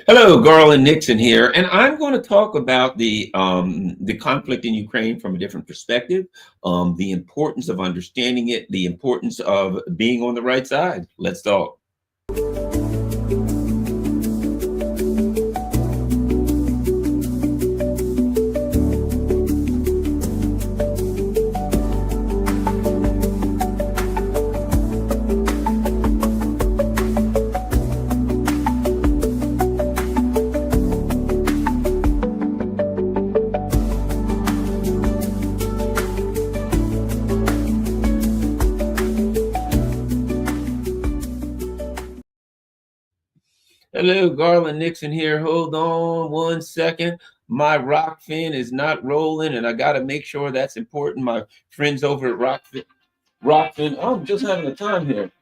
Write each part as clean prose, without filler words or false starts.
Hello, Garland Nixon here, and I'm going to talk about the conflict in Ukraine from a different perspective, the importance of understanding it, the importance of being on the right side. Let's talk. Hello, Garland Nixon here. Hold on 1 second. My rock fin is not rolling, and I got to make sure that's important. My friends over at Rockfin, oh, I'm just having a time here.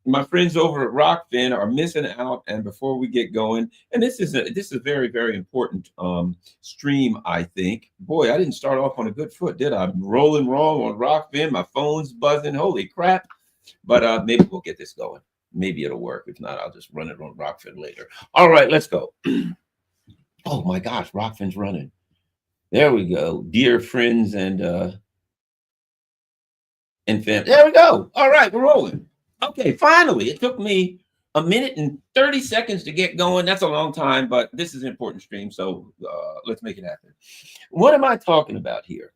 My friends over at Rockfin are missing out. And before we get going, and this is a very, very important stream, I think. Boy, I didn't start off on a good foot, did I? I'm rolling wrong on Rockfin. My phone's buzzing. Holy crap. But maybe we'll get this going. Maybe it'll work. If not, I'll just run it on Rockfin later. All right, let's go. Oh my gosh, Rockfin's running. There we go. Dear friends and family. There we go. All right, we're rolling. Okay, finally, it took me a minute and 30 seconds to get going. That's a long time, but this is an important stream, so let's make it happen. What am I talking about here?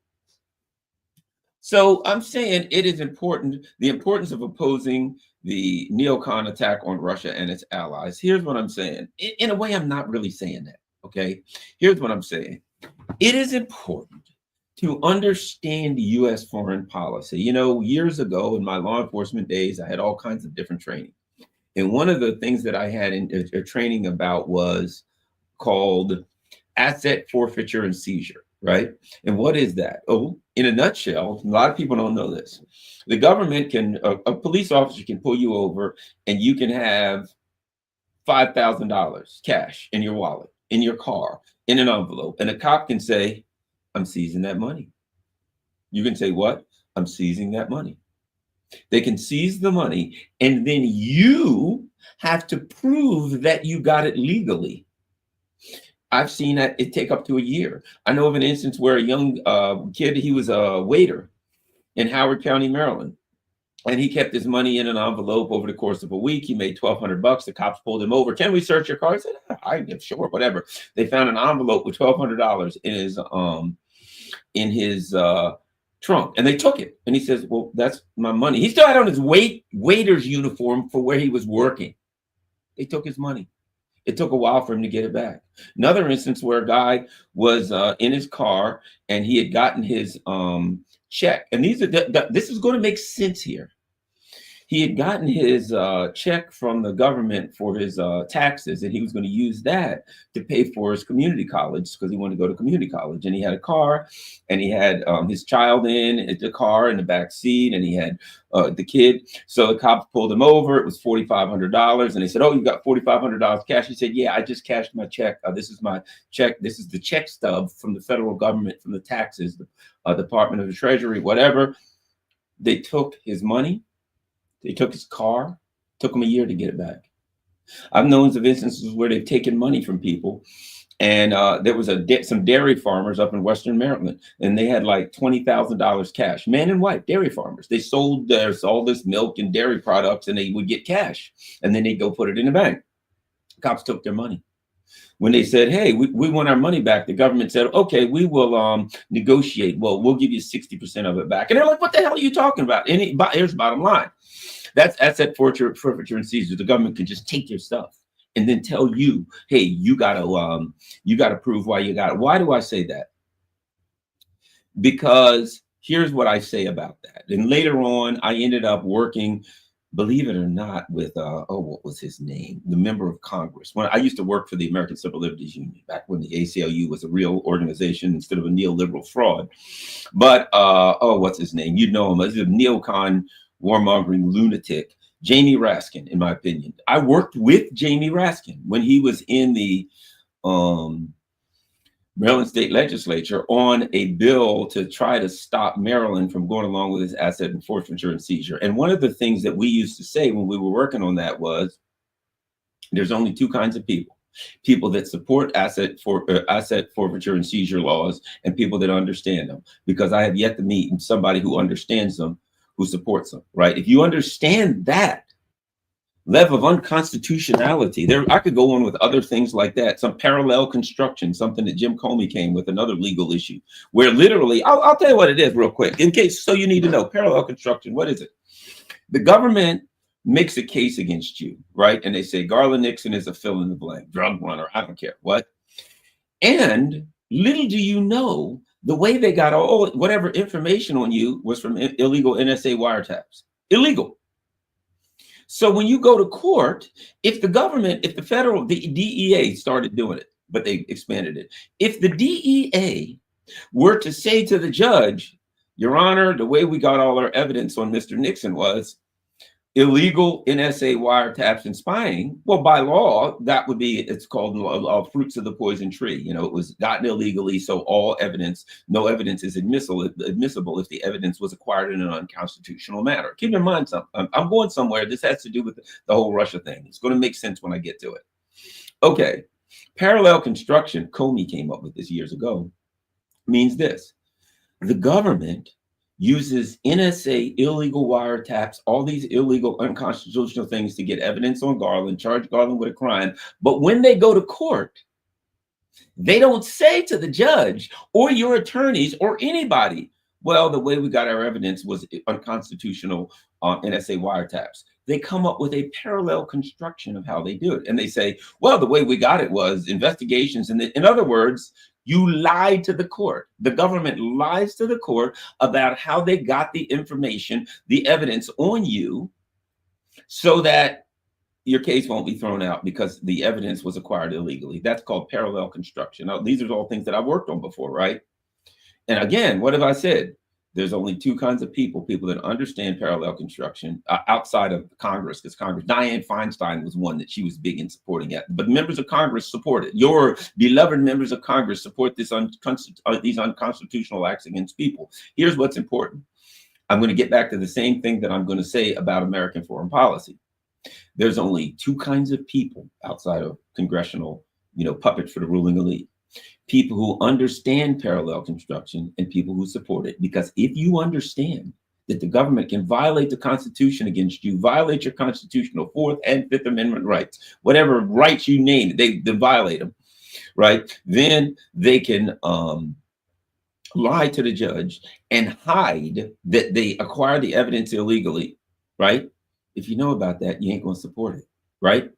So I'm saying it is important, the importance of opposing the neocon attack on Russia and its allies. Here's what I'm saying. In a way, I'm not really saying that, okay? Here's what I'm saying. It is important to understand U.S. foreign policy. You know, years ago in my law enforcement days, I had all kinds of different training. And one of the things that I had in training about was called asset forfeiture and seizure, right? And what is that? Oh, in a nutshell, a lot of people don't know this. The government can, a police officer can pull you over and you can have $5,000 cash in your wallet, in your car, in an envelope. And a cop can say, I'm seizing that money. You can say, what? I'm seizing that money. They can seize the money, and then you have to prove that you got it legally. I've seen that it take up to a year. I know of an instance where a young kid, he was a waiter in Howard County, Maryland, and he kept his money in an envelope over the course of a week. He made $1,200. The cops pulled him over. Can we search your car? I said, I'm sure, whatever. They found an envelope with $1,200 in his trunk, and they took it. And he says, well, that's my money. He still had on his waiter's uniform for where he was working. They took his money. It took a while for him to get it back. Another instance where a guy was in his car and he had gotten his check. And this is going to make sense here. He had gotten his check from the government for his taxes, and he was going to use that to pay for his community college because he wanted to go to community college. And he had a car, and he had his child in the car in the back seat, and he had the kid. So the cops pulled him over. It was $4,500, and they said, "Oh, you got $4,500 cash?" He said, "Yeah, I just cashed my check. This is my check. This is the check stub from the federal government, from the taxes, the Department of the Treasury, whatever." They took his money. They took his car. Took him a year to get it back. I've known of instances where they've taken money from people, and there was some dairy farmers up in Western Maryland, and they had like $20,000 cash. Man and wife, dairy farmers. They sold all this milk and dairy products, and they would get cash, and then they'd go put it in the bank. Cops took their money. When they said, "Hey, we want our money back," the government said, "Okay, we will negotiate. Well, we'll give you 60% of it back." And they're like, "What the hell are you talking about?" And here's the bottom line. That's asset forfeiture and seizure. The government can just take your stuff and then tell you, "Hey, you gotta prove why you got it." Why do I say that? Because here's what I say about that. And later on, I ended up working, believe it or not, with what was his name? The member of Congress. When I used to work for the American Civil Liberties Union back when the ACLU was a real organization instead of a neoliberal fraud. But what's his name? You know him. He's a neocon warmongering lunatic, Jamie Raskin, in my opinion. I worked with Jamie Raskin when he was in the Maryland State Legislature on a bill to try to stop Maryland from going along with its asset and forfeiture and seizure. And one of the things that we used to say when we were working on that was, There's only two kinds of people: people that support asset forfeiture and seizure laws, and people that understand them. Because I have yet to meet somebody who understands them, who supports them. Right? If you understand that level of unconstitutionality, there I could go on with other things like that. Some parallel construction, something that Jim Comey came with, another legal issue, where literally, I'll tell you what it is real quick, in case, so you need to know. Parallel construction, what is it? The government makes a case against you, right? And they say Garland Nixon is a fill in the blank, drug runner, I don't care what. And little do you know, the way they got all whatever information on you was from illegal NSA wiretaps. Illegal. So when you go to court, if the government, if the federal, the DEA started doing it, but they expanded it. If the DEA were to say to the judge, Your Honor, the way we got all our evidence on Mr. Nixon was illegal NSA wiretaps and spying, well, by law, that would be, it's called fruits of the poison tree. You know, it was gotten illegally, so all evidence, no evidence is admissible if the evidence was acquired in an unconstitutional manner. Keep in mind something. I'm going somewhere. This has to do with the whole Russia thing. It's going to make sense when I get to it. Okay. Parallel construction, Comey came up with this years ago, means this. The government uses NSA illegal wiretaps, all these illegal unconstitutional things to get evidence on Garland, charge Garland with a crime. But when they go to court, they don't say to the judge or your attorneys or anybody, well, the way we got our evidence was unconstitutional NSA wiretaps. They come up with a parallel construction of how they do it. And they say, well, the way we got it was investigations. And in other words, you lied to the court. The government lies to the court about how they got the information, the evidence on you, so that your case won't be thrown out because the evidence was acquired illegally. That's called parallel construction. Now, these are all things that I've worked on before, right? And again, what have I said? There's only two kinds of people that understand parallel construction outside of Congress, because Congress, Dianne Feinstein was one that she was big in supporting it. But members of Congress support it. Your beloved members of Congress support these unconstitutional acts against people. Here's what's important. I'm going to get back to the same thing that I'm going to say about American foreign policy. There's only two kinds of people outside of congressional, puppets for the ruling elite. People who understand parallel construction and people who support it. Because if you understand that the government can violate the Constitution against you, violate your constitutional Fourth and Fifth Amendment rights, whatever rights you name, they violate them, right? Then they can lie to the judge and hide that they acquired the evidence illegally, right? If you know about that, you ain't going to support it, right?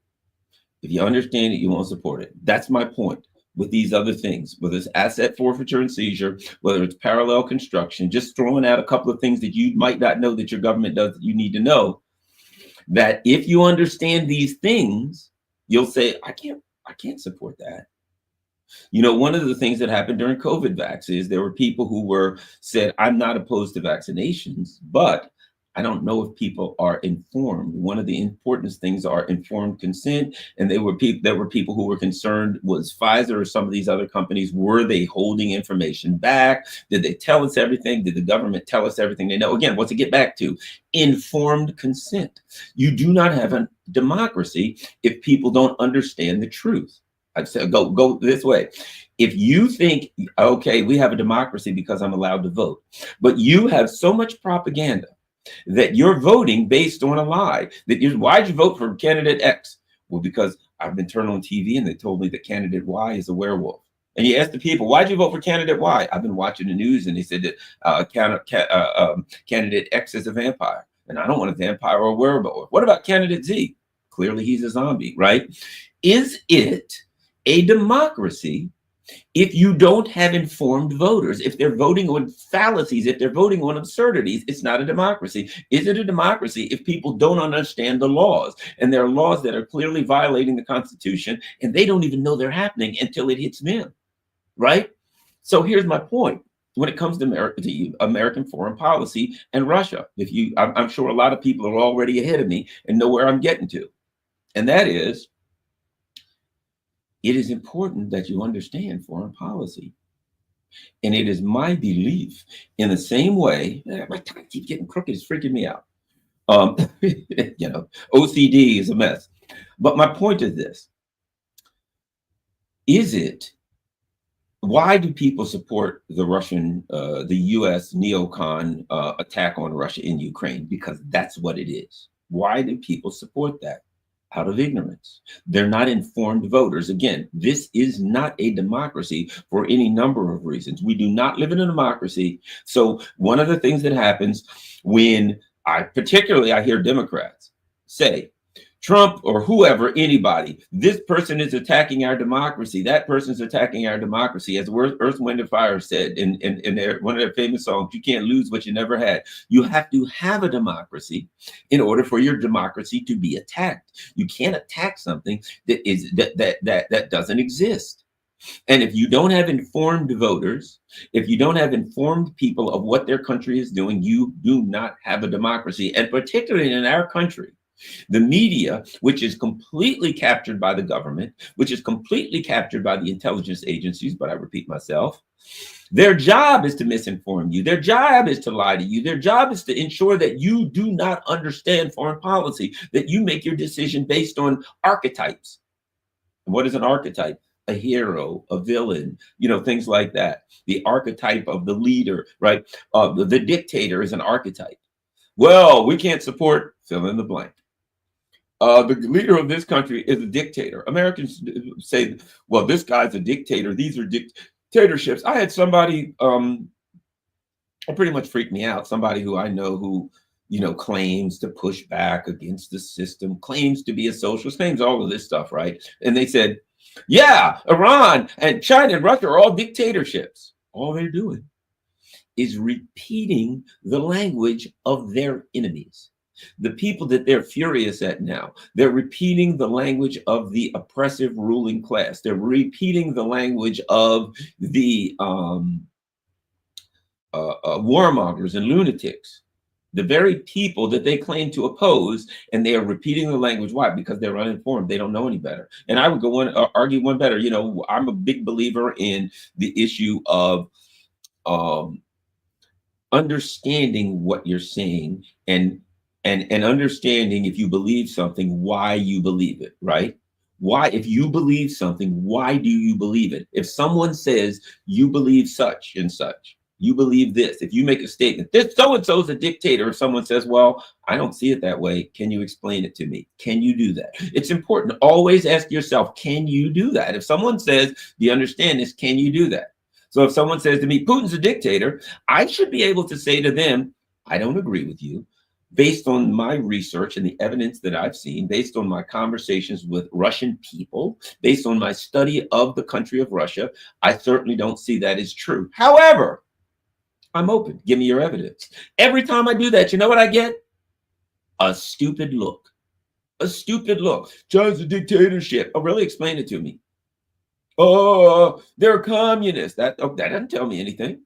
If you understand it, you won't support it. That's my point. With these other things, whether it's asset forfeiture and seizure, whether it's parallel construction, just throwing out a couple of things that you might not know that your government does that you need to know, that if you understand these things, you'll say, I can't support that. One of the things that happened during COVID vax is there were people who said, I'm not opposed to vaccinations, but I don't know if people are informed. One of the important things are informed consent. And there were people who were concerned, was Pfizer or some of these other companies, were they holding information back? Did they tell us everything? Did the government tell us everything they know? Again, what's it get back to? Informed consent. You do not have a democracy if people don't understand the truth. I'd say go this way. If you think, okay, we have a democracy because I'm allowed to vote, but you have so much propaganda that you're voting based on a lie. Why'd you vote for candidate X? Well, because I've been turned on TV and they told me that candidate Y is a werewolf. And you ask the people, why'd you vote for candidate Y? I've been watching the news and they said that candidate X is a vampire. And I don't want a vampire or a werewolf. What about candidate Z? Clearly he's a zombie, right? Is it a democracy if you don't have informed voters? If they're voting on fallacies, if they're voting on absurdities, it's not a democracy. Is it a democracy if people don't understand the laws? And there are laws that are clearly violating the Constitution and they don't even know they're happening until it hits them, right? So here's my point. When it comes to American foreign policy and Russia, I'm sure a lot of people are already ahead of me and know where I'm getting to. And that is, it is important that you understand foreign policy. And it is my belief, in the same way, my tongue keeps getting crooked, it's freaking me out. OCD is a mess. But my point is this: why do people support the U.S. neocon attack on Russia in Ukraine? Because that's what it is. Why do people support that? Out of ignorance. They're not informed voters. Again, this is not a democracy for any number of reasons. We do not live in a democracy. So one of the things that happens when I hear Democrats say, Trump or whoever, anybody, this person is attacking our democracy. That person's attacking our democracy. As Earth, Wind, and Fire said in one of their famous songs, you can't lose what you never had. You have to have a democracy in order for your democracy to be attacked. You can't attack something that doesn't exist. And if you don't have informed voters, if you don't have informed people of what their country is doing, you do not have a democracy. And particularly in our country, the media, which is completely captured by the government, which is completely captured by the intelligence agencies, but I repeat myself, their job is to misinform you. Their job is to lie to you. Their job is to ensure that you do not understand foreign policy, that you make your decision based on archetypes. What is an archetype? A hero, a villain, things like that. The archetype of the leader, right? The dictator is an archetype. Well, we can't support fill in the blank. The leader of this country is a dictator. Americans say, well, this guy's a dictator. These are dictatorships. I had somebody, it pretty much freaked me out. Somebody who I know who, claims to push back against the system, claims to be a socialist, claims all of this stuff, right? And they said, yeah, Iran and China and Russia are all dictatorships. All they're doing is repeating the language of their enemies. The people that they're furious at now, they're repeating the language of the oppressive ruling class. They're repeating the language of the warmongers and lunatics, the very people that they claim to oppose, and they are repeating the language. Why? Because they're uninformed. They don't know any better. And I would argue one better. I'm a big believer in the issue of understanding what you're saying and understanding, if you believe something, why you believe it, right? Why, if you believe something, why do you believe it? If someone says you believe such and such, you believe this, if you make a statement, this so-and-so is a dictator, if someone says, well, I don't see it that way, can you explain it to me? Can you do that? It's important to always ask yourself, can you do that? If someone says, do you understand this? Can you do that? So if someone says to me, Putin's a dictator, I should be able to say to them, I don't agree with you. Based on my research and the evidence that I've seen, based on my conversations with Russian people, based on my study of the country of Russia, I certainly don't see that as true. However, I'm open. Give me your evidence. Every time I do that, you know what I get? A stupid look. A stupid look. China's a dictatorship. Oh, really? Explain it to me. Oh, they're communists. That doesn't tell me anything.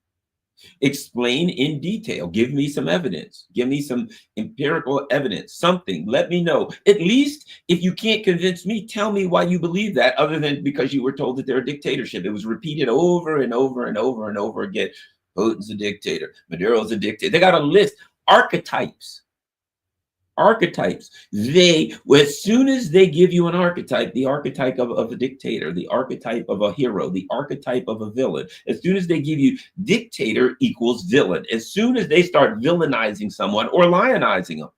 Explain in detail. Give me some evidence. Give me some empirical evidence, something. Let me know. At least if you can't convince me, tell me why you believe that, other than because you were told that they're a dictatorship. It was repeated over and over and over and over again. Putin's a dictator. Maduro's a dictator. They got a list. Archetypes. As soon as they give you an archetype, the archetype of a dictator, the archetype of a hero, the archetype of a villain, as soon as they give you dictator equals villain, as soon as they start villainizing someone or lionizing them,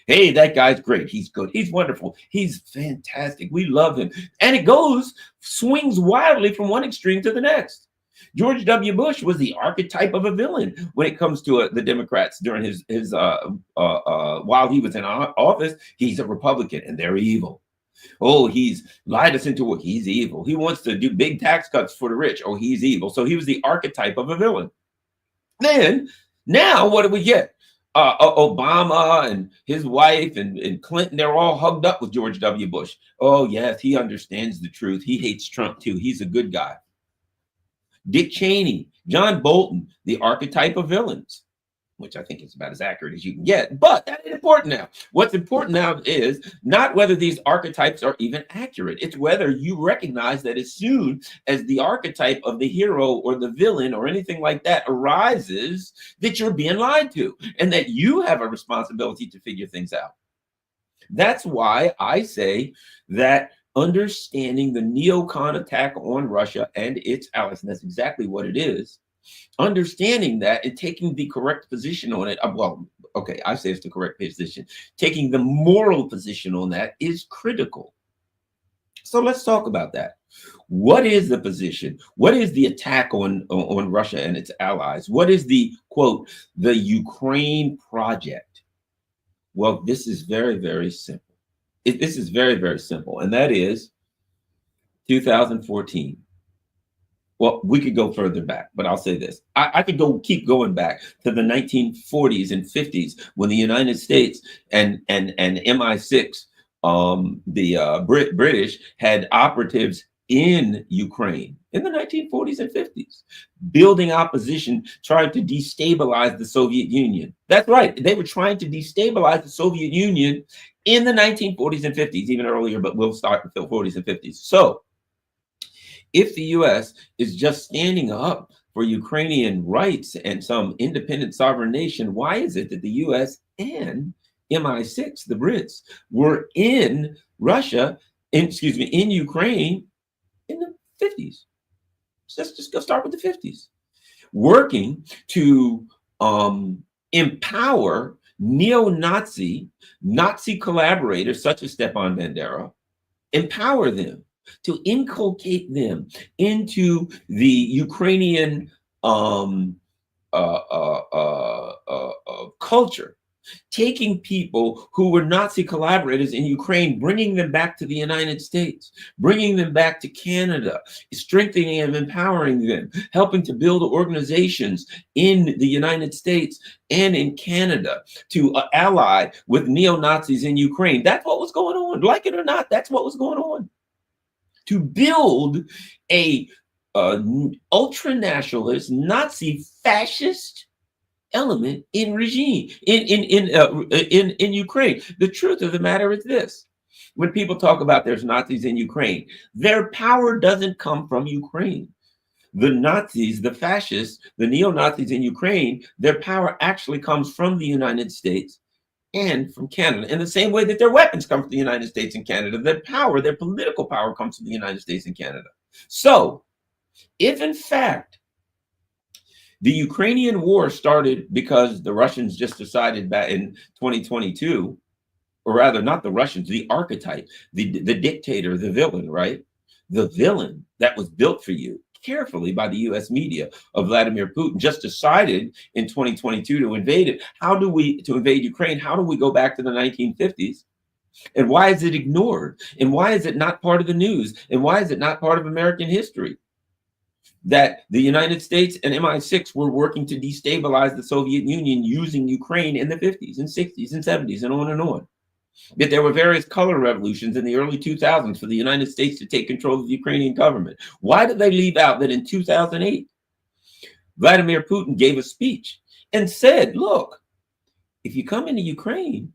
hey, that guy's great, he's good, he's wonderful, he's fantastic, we love him, and it swings wildly from one extreme to the next. George W. Bush was the archetype of a villain when it comes to the Democrats during his while he was in office. He's a Republican and they're evil. Oh, he's lied us into work. He's evil. He wants to do big tax cuts for the rich. Oh, he's evil. So he was the archetype of a villain. Then now what do we get? Obama and his wife and Clinton, they're all hugged up with George W. Bush. Oh, yes, he understands the truth. He hates Trump too. He's a good guy. Dick Cheney, John Bolton, the archetype of villains, which I think is about as accurate as you can get, but that ain't important now. What's important now is not whether these archetypes are even accurate. It's whether you recognize that as soon as the archetype of the hero or the villain or anything like that arises, that you're being lied to and that you have a responsibility to figure things out. That's why I say that understanding the neocon attack on Russia and its allies, and that's exactly what it is, understanding that and taking the correct position on it, well, okay, I say it's the correct position, taking the moral position on that is critical. So let's talk about that. What is the position? What is the attack on Russia and its allies? What is the, quote, the Ukraine project? Well, this is very, very simple. This is very, very simple, and that is 2014. Well, we could go further back, but I'll say this. I could keep going back to the 1940s and 50s when the United States and MI6, the British had operatives in Ukraine in the 1940s and 50s, building opposition, trying to destabilize the Soviet Union. That's right. They were trying to destabilize the Soviet Union in the 1940s and 50s, even earlier, but we'll start with the 40s and 50s. So if the US is just standing up for Ukrainian rights and some independent sovereign nation, why is it that the US and MI6, the Brits, were in Russia, in Ukraine in the 50s? So let's just go start with the 50s, working to empower neo-Nazi, Nazi collaborators such as Stepan Bandera, empower them, to inculcate them into the Ukrainian culture, taking people who were Nazi collaborators in Ukraine, bringing them back to the United States, bringing them back to Canada, strengthening and empowering them, helping to build organizations in the United States and in Canada to ally with neo-Nazis in Ukraine. That's what was going on. Like it or not, that's what was going on. To build a ultra-nationalist, Nazi fascist element in regime in Ukraine. The truth of the matter is this: when people talk about there's Nazis in Ukraine, their power doesn't come from Ukraine. The Nazis, the fascists, the neo-Nazis in Ukraine, their power actually comes from the United States and from Canada, in the same way that their weapons come from the United States and Canada. Their power, their political power, comes from the United States and Canada. So if in fact the Ukrainian war started because the Russians just decided back in 2022, or rather not the Russians, the archetype, the dictator, the villain, right? The villain that was built for you carefully by the US media of Vladimir Putin just decided in 2022 to invade it. To invade Ukraine, how do we go back to the 1950s? And why is it ignored? And why is it not part of the news? And why is it not part of American history? That the United States and MI6 were working to destabilize the Soviet Union using Ukraine in the 50s and 60s and 70s and on and on. That there were various color revolutions in the early 2000s for the United States to take control of the Ukrainian government. Why did they leave out that in 2008, Vladimir Putin gave a speech and said, look, if you come into Ukraine,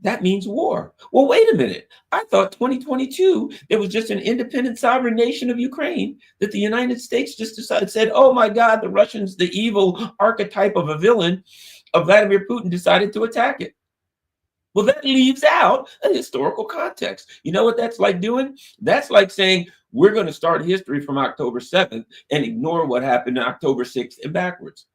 that means war. Well, wait a minute. I thought 2022, there was just an independent sovereign nation of Ukraine that the United States just said, oh my God, the Russians, the evil archetype of a villain of Vladimir Putin, decided to attack it. Well, that leaves out a historical context. You know what that's like doing? That's like saying we're going to start history from October 7th and ignore what happened on October 6th and backwards.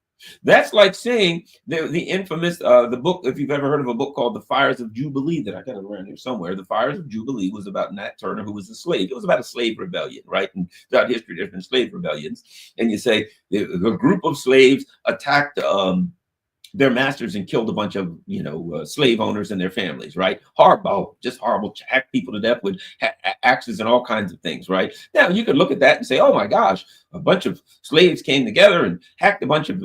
That's like saying the infamous, the book, if you've ever heard of a book called The Fires of Jubilee, that I got around here somewhere. The Fires of Jubilee was about Nat Turner, who was a slave. It was about a slave rebellion, right? And throughout history, there's been slave rebellions. And you say a group of slaves attacked their masters and killed a bunch of, slave owners and their families, right? Horrible, just horrible, hack people to death with axes and all kinds of things, right? Now, you could look at that and say, oh my gosh, a bunch of slaves came together and hacked a bunch of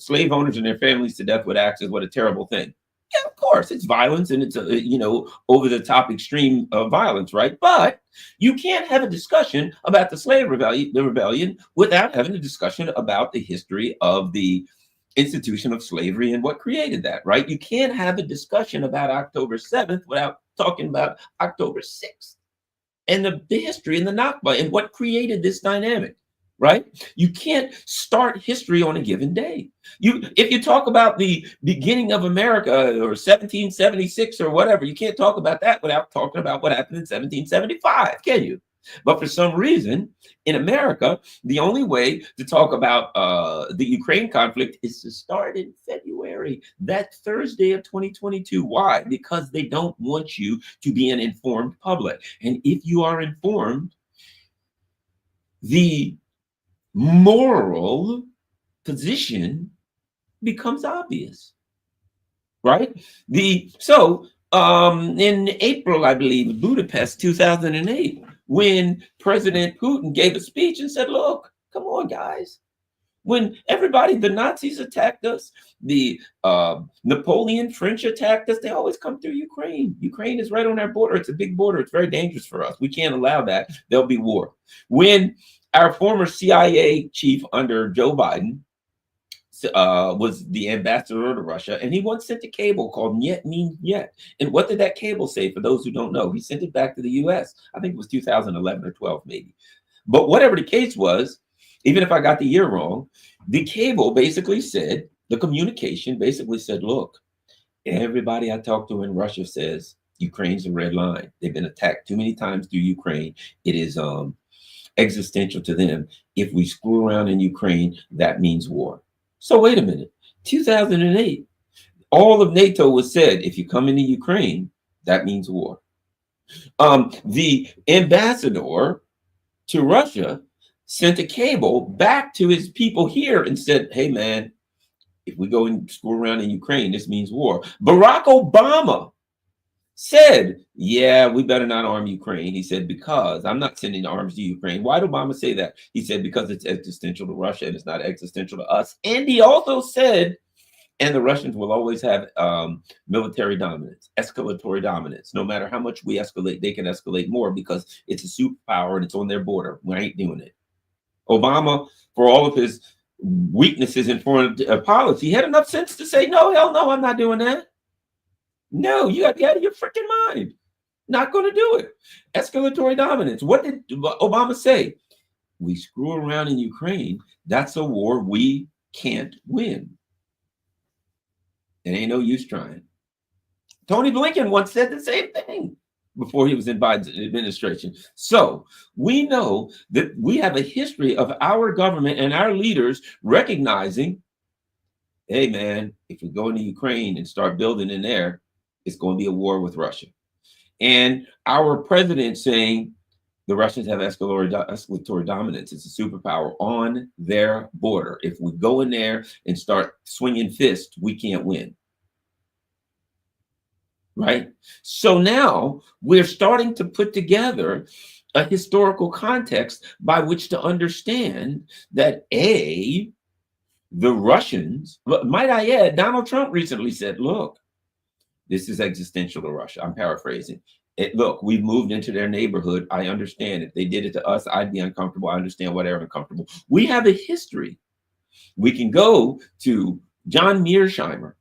slave owners and their families to death with axes. What a terrible thing. Yeah, of course, it's violence and it's, over the top extreme violence, right? But you can't have a discussion about the slave rebellion without having a discussion about the history of the institution of slavery and what created that, right? You can't have a discussion about October 7th without talking about October 6th and the history and the Nakba and what created this dynamic. right? You can't start history on a given day. If you talk about the beginning of America or 1776 or whatever, you can't talk about that without talking about what happened in 1775, can you? But for some reason, in America, the only way to talk about the Ukraine conflict is to start in February, that Thursday of 2022. Why? Because they don't want you to be an informed public. And if you are informed, the moral position becomes obvious, right? In April, I believe, Budapest 2008, when President Putin gave a speech and said, look, come on, guys. When the Nazis attacked us, the Napoleon French attacked us, they always come through Ukraine. Ukraine is right on our border. It's a big border. It's very dangerous for us. We can't allow that. There'll be war. When our former CIA chief under Joe Biden was the ambassador to Russia, and he once sent a cable called "Niet means Yet." And what did that cable say? For those who don't know, he sent it back to the U.S. I think it was 2011 or 12, maybe. But whatever the case was, even if I got the year wrong, the cable basically said, the communication basically said, look, everybody I talked to in Russia says Ukraine's a red line. They've been attacked too many times through Ukraine. It is existential to them. If we screw around in Ukraine, that means war. So wait a minute, 2008, all of NATO was said, if you come into Ukraine, that means war. The ambassador to Russia sent a cable back to his people here and said, hey man, if we go and screw around in Ukraine, this means war. Barack Obama said, yeah, we better not arm Ukraine. He said, because I'm not sending arms to Ukraine. Why did Obama say that? He said, because it's existential to Russia and it's not existential to us. And he also said, and the Russians will always have military dominance, escalatory dominance. No matter how much we escalate, they can escalate more because it's a superpower and it's on their border. We ain't doing it. Obama, for all of his weaknesses in foreign policy, had enough sense to say, no, hell no, I'm not doing that. No, you got to be out of your freaking mind. Not going to do it. Escalatory dominance. What did Obama say? We screw around in Ukraine. That's a war we can't win. It ain't no use trying. Tony Blinken once said the same thing before he was in Biden's administration. So we know that we have a history of our government and our leaders recognizing, hey man, if we go into Ukraine and start building in there, it's going to be a war with Russia. And our president saying the Russians have escalatory dominance. It's a superpower on their border. If we go in there and start swinging fists, we can't win. Right? So now we're starting to put together a historical context by which to understand that the Russians, might I add, Donald Trump recently said, look, this is existential to Russia. I'm paraphrasing. Look, we've moved into their neighborhood. I understand. If they did it to us, I'd be uncomfortable. I understand why they're uncomfortable. We have a history. We can go to John Mearsheimer,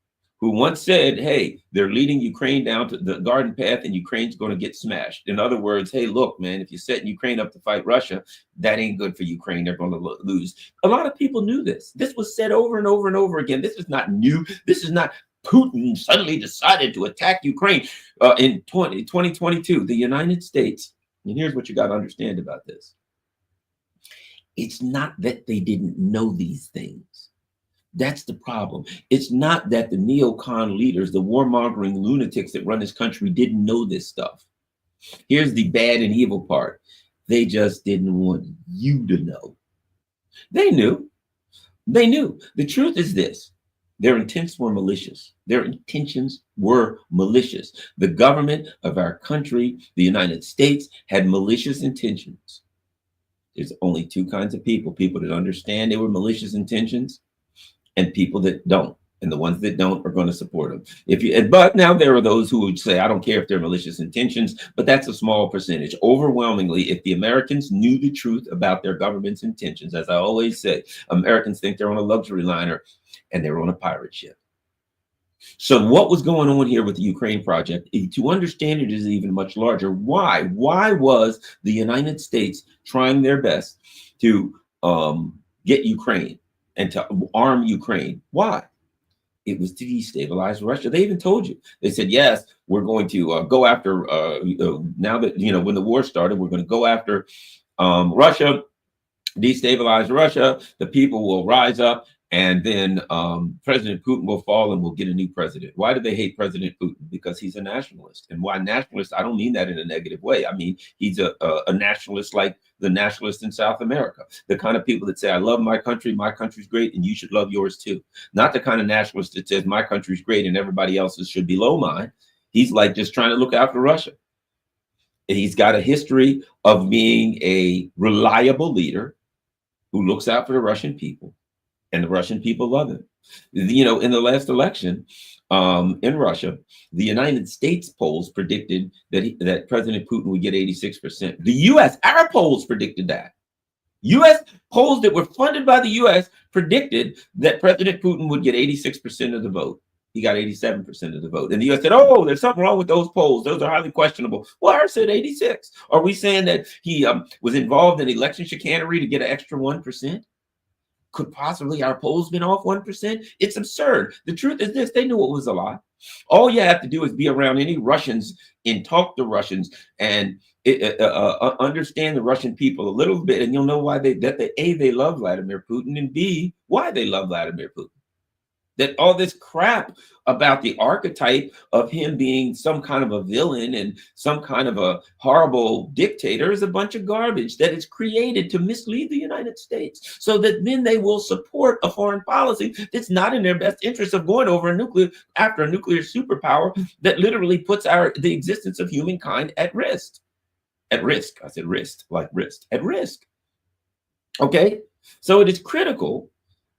who once said, hey, they're leading Ukraine down to the garden path and Ukraine's going to get smashed. In other words, hey, look, man, if you're setting Ukraine up to fight Russia, that ain't good for Ukraine. They're going to lose. A lot of people knew this. This was said over and over and over again. This is not new. This is not Putin suddenly decided to attack Ukraine in 2022. The United States, and here's what you got to understand about this. It's not that they didn't know these things. That's the problem. It's not that the neocon leaders, the warmongering lunatics that run this country didn't know this stuff. Here's the bad and evil part. They just didn't want you to know. They knew. They knew. The truth is this. Their intents were malicious. Their intentions were malicious. The government of our country, the United States, had malicious intentions. There's only two kinds of people that understand they were malicious intentions and people that don't. And the ones that don't are going to support them. But now there are those who would say, I don't care if they're malicious intentions, but that's a small percentage. Overwhelmingly, if the Americans knew the truth about their government's intentions, as I always say, Americans think they're on a luxury liner and they're on a pirate ship. So what was going on here with the Ukraine project? To understand it is even much larger. Why? Why was the United States trying their best to get Ukraine and to arm Ukraine. Why? It was to destabilize Russia. They even told you. They said, yes, we're going to go after, now that, when the war started, we're going to go after Russia, destabilize Russia, the people will rise up, and then President Putin will fall and we'll get a new president. Why do they hate President Putin? Because he's a nationalist. And why nationalist? I don't mean that in a negative way. I mean, he's a nationalist like the nationalists in South America, the kind of people that say, I love my country's great, and you should love yours too. Not the kind of nationalist that says my country's great and everybody else's should be below mine. He's like just trying to look out for Russia. And he's got a history of being a reliable leader who looks out for the Russian people, and the Russian people love him. In the last election in Russia, the United States polls predicted that President Putin would get 86%. The U.S., our polls predicted that. U.S. polls that were funded by the U.S. predicted that President Putin would get 86% of the vote. He got 87% of the vote. And the U.S. said, oh, there's something wrong with those polls. Those are highly questionable. Well, ours said 86. Are we saying that he was involved in election chicanery to get an extra 1%? Could possibly our polls been off 1%? It's absurd. The truth is this: they knew it was a lie. All you have to do is be around any Russians and talk to Russians and understand the Russian people a little bit, and you'll know why they love Vladimir Putin, and B, why they love Vladimir Putin. That all this crap about the archetype of him being some kind of a villain and some kind of a horrible dictator is a bunch of garbage that is created to mislead the United States, so that then they will support a foreign policy that's not in their best interest of going over after a nuclear superpower that literally puts the existence of humankind at risk. At risk. I said wrist, like wrist. At risk. Okay? So it is critical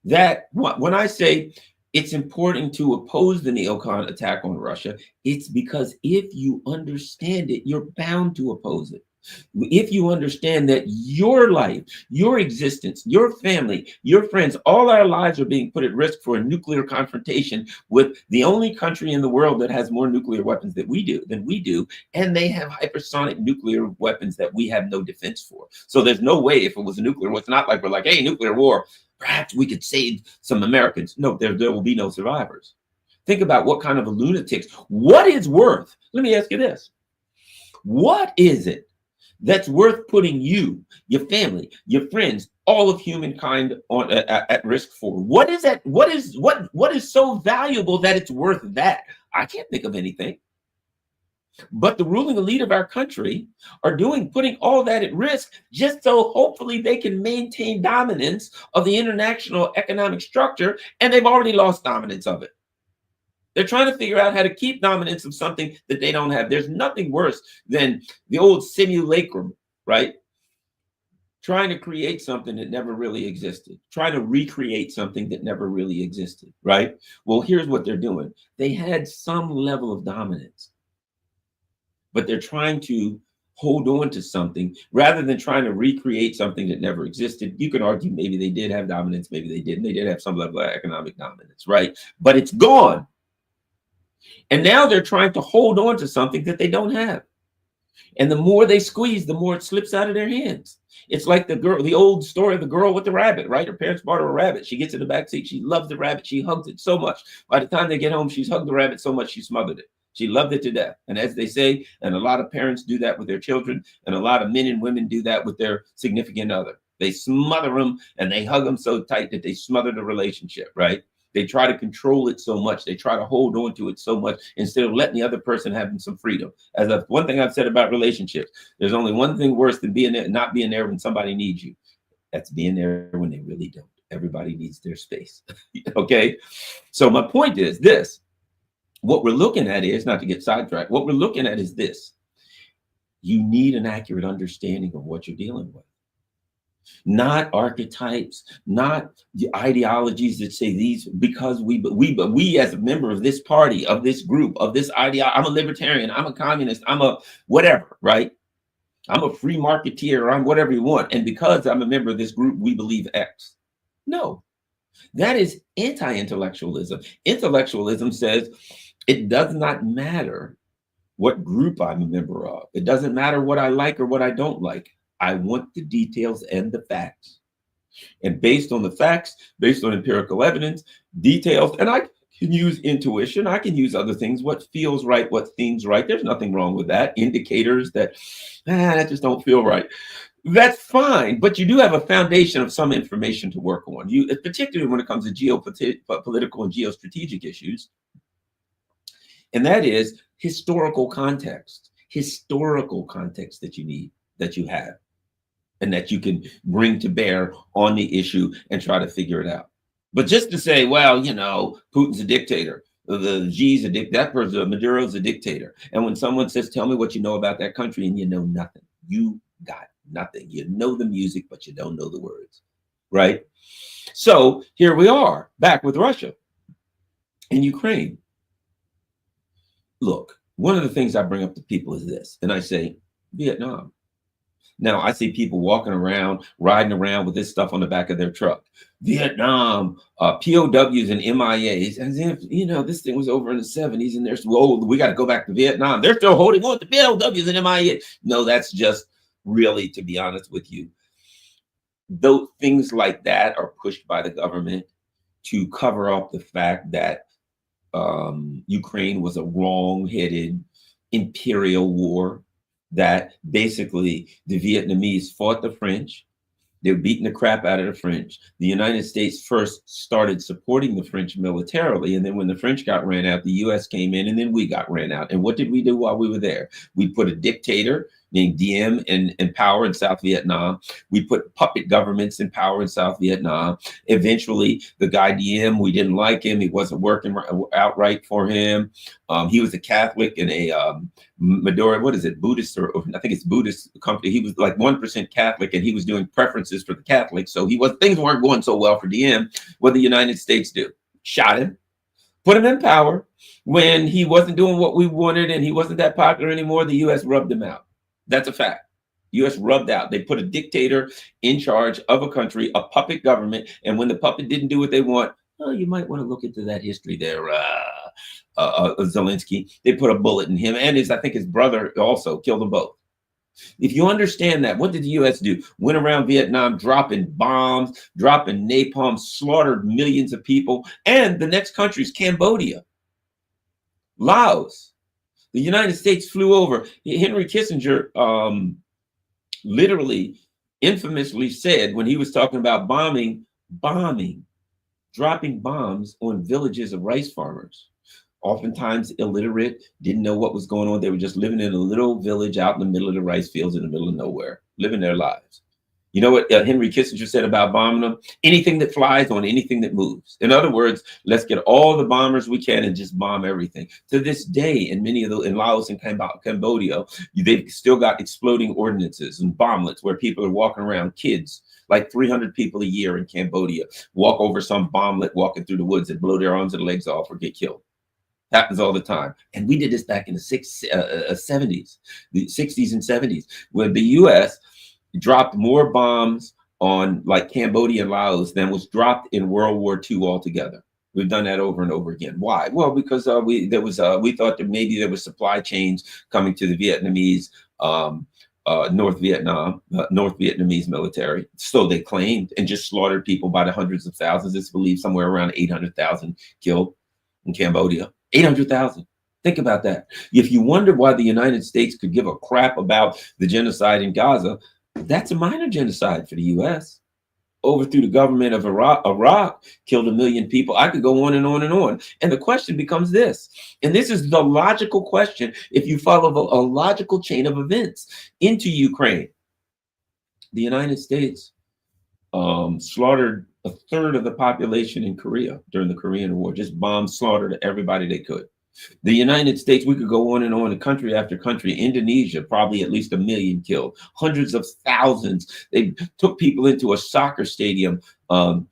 that when I say it's important to oppose the neocon attack on Russia, it's because if you understand it, you're bound to oppose it. If you understand that your life, your existence, your family, your friends, all our lives are being put at risk for a nuclear confrontation with the only country in the world that has more nuclear weapons than we do, and they have hypersonic nuclear weapons that we have no defense for. So there's no way, if it was a nuclear war, it's not like we're like, hey, nuclear war, perhaps we could save some Americans. No, there will be no survivors. Think about what kind of a lunatics. What is worth? Let me ask you this. What is it that's worth putting you, your family, your friends, all of humankind on at risk for? What is that? What is so valuable that it's worth that? I can't think of anything. But the ruling elite of our country are putting all that at risk just so hopefully they can maintain dominance of the international economic structure, and they've already lost dominance of it. They're trying to figure out how to keep dominance of something that they don't have. There's nothing worse than the old simulacrum, right? Trying to create something that never really existed, trying to recreate something that never really existed, right? Well, here's what they're doing. They had some level of dominance, but they're trying to hold on to something rather than trying to recreate something that never existed. You can argue maybe they did have dominance, maybe they didn't. They did have some level of economic dominance, right? But it's gone. And now they're trying to hold on to something that they don't have. And the more they squeeze, the more it slips out of their hands. It's like the old story of the girl with the rabbit, right? Her parents bought her a rabbit. She gets in the back seat. She loves the rabbit. She hugs it so much. By the time they get home, she's hugged the rabbit so much she smothered it. She loved it to death. And as they say, and a lot of parents do that with their children, and a lot of men and women do that with their significant other. They smother them and they hug them so tight that they smother the relationship, right? They try to control it so much. They try to hold on to it so much instead of letting the other person have some freedom. One thing I've said about relationships, there's only one thing worse than being there, not being there when somebody needs you. That's being there when they really don't. Everybody needs their space. Okay. So my point is this. What we're looking at is, not to get sidetracked, what we're looking at is this. You need an accurate understanding of what you're dealing with. Not archetypes, not the ideologies that say these, because we as a member of this party, of this group, of this ideology, I'm a libertarian, I'm a communist, I'm a whatever, right? I'm a free marketeer, I'm whatever you want. And because I'm a member of this group, we believe X. No, that is anti-intellectualism. Intellectualism says it does not matter what group I'm a member of. It doesn't matter what I like or what I don't like. I want the details and the facts. And based on the facts, based on empirical evidence, details, and I can use intuition, I can use other things, what feels right, what seems right. There's nothing wrong with that. Indicators that, that just don't feel right. That's fine, but you do have a foundation of some information to work on. You, particularly when it comes to geopolitical and geostrategic issues, and that is historical context that you need, that you have, and that you can bring to bear on the issue and try to figure it out. But just to say, well, you know, Putin's a dictator, the G's a dictator, that person, Maduro's a dictator. And when someone says, tell me what you know about that country, and you know nothing, you got nothing. You know the music, but you don't know the words, right? So here we are back with Russia and Ukraine. Look, one of the things I bring up to people is this, and I say, Vietnam. Now, I see people walking around, riding around with this stuff on the back of their truck. Vietnam, POWs and MIAs, as if, you know, this thing was over in the 70s and they're, whoa, we got to go back to Vietnam. They're still holding on to POWs and MIAs. No, that's just really, to be honest with you, those things like that are pushed by the government to cover up the fact that Ukraine was a wrong-headed imperial war, that basically the Vietnamese fought the French. They were beating the crap out of the French. The United States first started supporting the French militarily. And then when the French got ran out, the US came in, and then we got ran out. And what did we do while we were there? We put a dictator named Diem in power in South Vietnam. We put puppet governments in power in South Vietnam. Eventually, the guy Diem, we didn't like him. He wasn't working outright for him. He was a Catholic and a Maduro, what is it, Buddhist, or I think it's Buddhist company. He was like 1% Catholic, and he was doing preferences for the Catholics. So things weren't going so well for Diem. What did the United States do? Shot him, put him in power. When he wasn't doing what we wanted and he wasn't that popular anymore, the US rubbed him out. That's a fact. US rubbed out. They put a dictator in charge of a country, a puppet government. And when the puppet didn't do what they want, oh, you might want to look into that history there, Zelensky. They put a bullet in him, and I think his brother also killed them both. If you understand that, what did the US do? Went around Vietnam dropping bombs, dropping napalm, slaughtered millions of people. And the next country is Cambodia, Laos. The United States flew over. Henry Kissinger literally, infamously said when he was talking about dropping bombs on villages of rice farmers, oftentimes illiterate, didn't know what was going on. They were just living in a little village out in the middle of the rice fields in the middle of nowhere, living their lives. You know what Henry Kissinger said about bombing them? Anything that flies on anything that moves. In other words, let's get all the bombers we can and just bomb everything. To this day, in many of in Laos and Cambodia, they've still got exploding ordinances and bomblets where people are walking around, kids, like 300 people a year in Cambodia, walk over some bomblet walking through the woods and blow their arms and legs off or get killed. Happens all the time. And we did this back in the 70s, the 60s and 70s, when the US dropped more bombs on like Cambodia and Laos than was dropped in World War II altogether. We've done that over and over again. Why? Well, because we thought that maybe there was supply chains coming to the Vietnamese, North Vietnamese military. So they claimed, and just slaughtered people by the hundreds of thousands. It's believed somewhere around 800,000 killed in Cambodia. 800,000. Think about that. If you wonder why the United States could give a crap about the genocide in Gaza, that's a minor genocide for the US. Overthrew the government of Iraq, killed 1 million people. I could go on and on and on. And the question becomes this, and this is the logical question if you follow a logical chain of events into Ukraine. The United States slaughtered 1/3 of the population in Korea during the Korean War, just bombed, slaughtered everybody they could. The United States, we could go on and on, in country after country. Indonesia, probably at least 1 million killed, hundreds of thousands. They took people into a soccer stadium in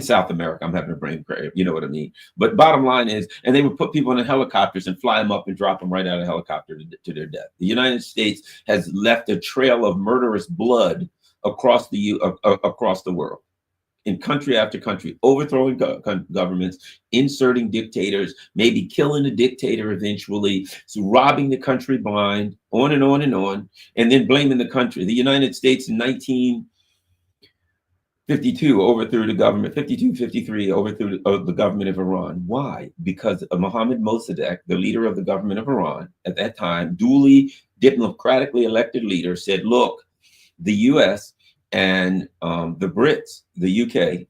South America. I'm having a brain cramp, you know what I mean? But bottom line is, and they would put people in helicopters and fly them up and drop them right out of the helicopter to their death. The United States has left a trail of murderous blood across the world. in country after country, overthrowing governments, inserting dictators, maybe killing a dictator eventually, so robbing the country blind, on and on and on, and then blaming the country. The United States in 1952 overthrew the government, 52, 53 overthrew the government of Iran. Why? Because Mohammad Mossadegh, the leader of the government of Iran at that time, duly democratically elected leader, said, look, the US and the Brits, the UK,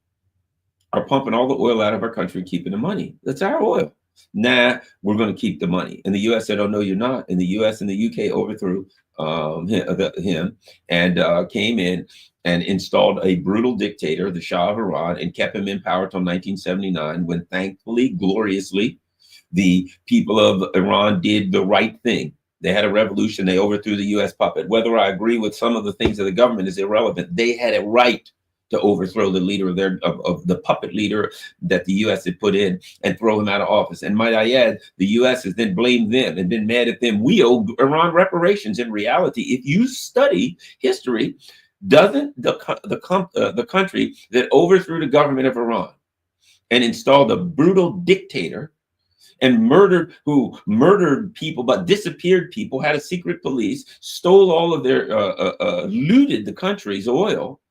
are pumping all the oil out of our country, keeping the money. That's our oil. Nah, we're going to keep the money. And the US said, oh, no, you're not. And the US and the UK overthrew him and came in and installed a brutal dictator, the Shah of Iran, and kept him in power till 1979, when thankfully, gloriously, the people of Iran did the right thing. They had a revolution. They overthrew the US puppet. Whether I agree with some of the things of the government is irrelevant. They had a right to overthrow the leader of the puppet leader that the US had put in and throw him out of office. And might I add, the US has then blamed them and been mad at them. We owe Iran reparations. In reality, if you study history, doesn't the country that overthrew the government of Iran and installed a brutal dictator and murdered people, but disappeared people, had a secret police, stole all of their, looted the country's oil.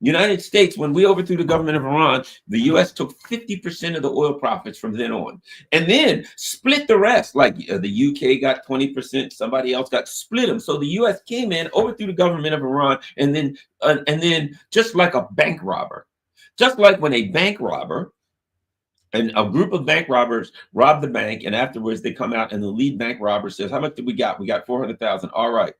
United States, when we overthrew the government of Iran, the US took 50% of the oil profits from then on, and then split the rest. Like the UK got 20%, somebody else got split them. So the US came in, overthrew the government of Iran, and then just like a bank robber, just like when a bank robber and a group of bank robbers rob the bank, and afterwards they come out and the lead bank robber says, how much did we got? We got 400,000. All right,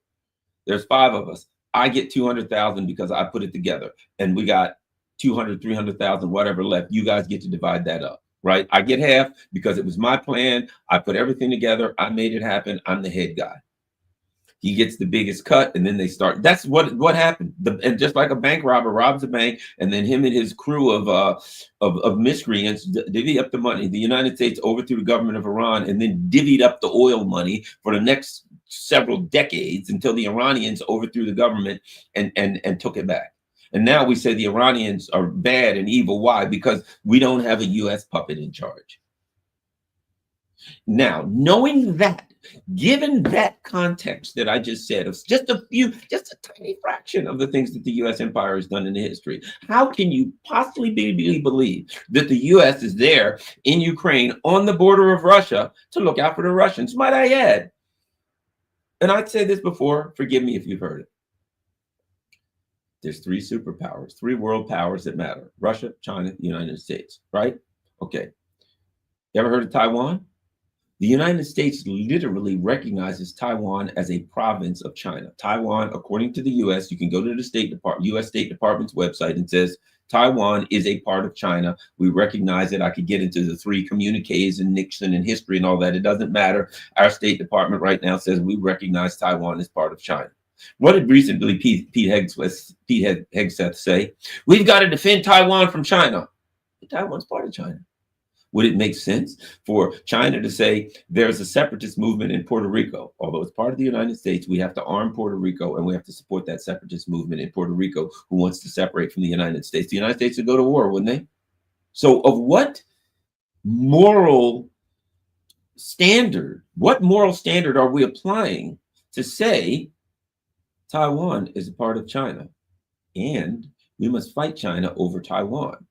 there's 5 of us. I get 200,000 because I put it together, and we got 200, 300,000, whatever left. You guys get to divide that up, right? I get half because it was my plan. I put everything together. I made it happen. I'm the head guy. He gets the biggest cut, and then they start. That's what happened. And just like a bank robber robs a bank, and then him and his crew of miscreants divvy up the money. The United States overthrew the government of Iran and then divvied up the oil money for the next several decades until the Iranians overthrew the government and took it back. And now we say the Iranians are bad and evil. Why? Because we don't have a U.S. puppet in charge. Now, knowing that, given that context that I just said, of just a tiny fraction of the things that the U.S. empire has done in history, how can you possibly believe that the U.S. is there in Ukraine on the border of Russia to look out for the Russians? Might I add, and I'd said this before, forgive me if you've heard it, there's 3 superpowers, 3 world powers that matter: Russia, China, the United States, right? Okay. You ever heard of Taiwan? The United States literally recognizes Taiwan as a province of China. Taiwan, according to the US, you can go to the US State Department's website and says, Taiwan is a part of China. We recognize it. I could get into the 3 communiques and Nixon and history and all that. It doesn't matter. Our State Department right now says we recognize Taiwan as part of China. What did recently Pete Hegseth say? We've got to defend Taiwan from China. Taiwan's part of China. Would it make sense for China to say there's a separatist movement in Puerto Rico? Although it's part of the United States, we have to arm Puerto Rico and we have to support that separatist movement in Puerto Rico who wants to separate from the United States. The United States would go to war, wouldn't they? So of what moral standard are we applying to say Taiwan is a part of China and we must fight China over Taiwan,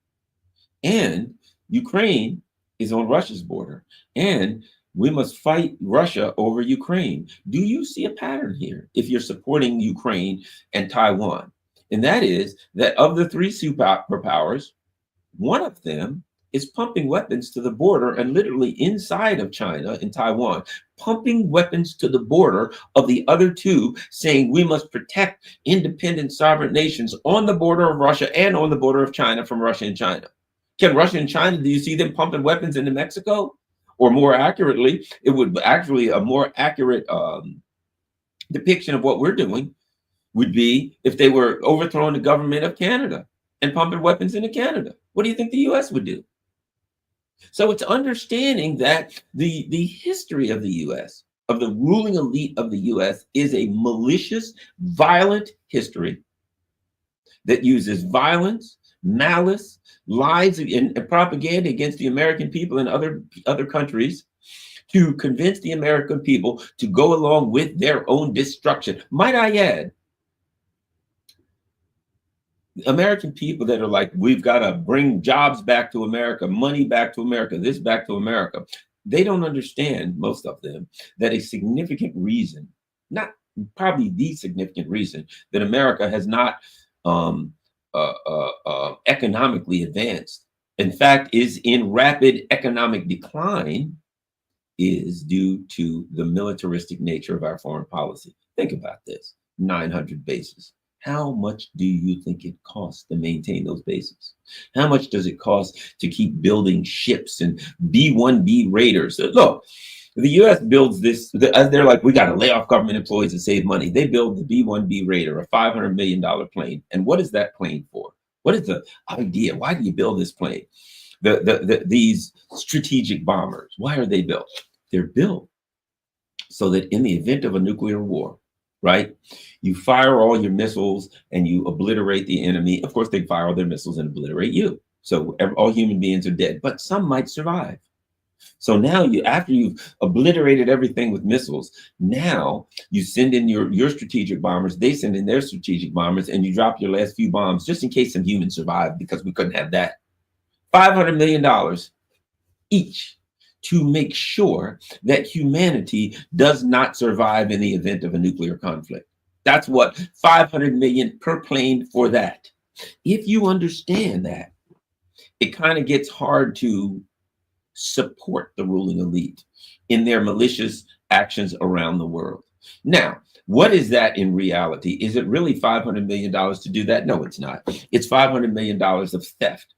and Ukraine is on Russia's border, and we must fight Russia over Ukraine? Do you see a pattern here if you're supporting Ukraine and Taiwan? And that is that of the 3 superpowers, one of them is pumping weapons to the border and literally inside of China and Taiwan, pumping weapons to the border of the other 2, saying we must protect independent sovereign nations on the border of Russia and on the border of China from Russia and China. Can Russia and China, do you see them pumping weapons into Mexico? Or more accurately, it would actually, a more accurate depiction of what we're doing would be if they were overthrowing the government of Canada and pumping weapons into Canada. What do you think the US would do? So it's understanding that the history of the US, of the ruling elite of the US, is a malicious, violent history that uses violence, malice, lies, and propaganda against the American people and other countries to convince the American people to go along with their own destruction. Might I add, American people that are like, we've got to bring jobs back to America, money back to America, this back to America. They don't understand, most of them, that a significant reason, not probably the significant reason, that America has not economically advanced, in fact, is in rapid economic decline, is due to the militaristic nature of our foreign policy. Think about this: 900 bases. How much do you think it costs to maintain those bases? How much does it cost to keep building ships and B-1B raiders? Look, the U.S. builds this. They're like, we got to lay off government employees and save money. They build the B-1B raider, a $500 million plane. And what is that plane for? What is the idea? Why do you build this plane? These strategic bombers, why are they built? They're built so that in the event of a nuclear war, right, you fire all your missiles and you obliterate the enemy. Of course, they fire all their missiles and obliterate you. So all human beings are dead, but some might survive. So now after you've obliterated everything with missiles, now you send in your strategic bombers, they send in their strategic bombers, and you drop your last few bombs just in case some humans survive, because we couldn't have that. $500 million each to make sure that humanity does not survive in the event of a nuclear conflict. That's what, $500 million per plane for that. If you understand that, it kind of gets hard to support the ruling elite in their malicious actions around the world. Now, what is that in reality? Is it really $500 million to do that? No, it's not. It's $500 million of theft.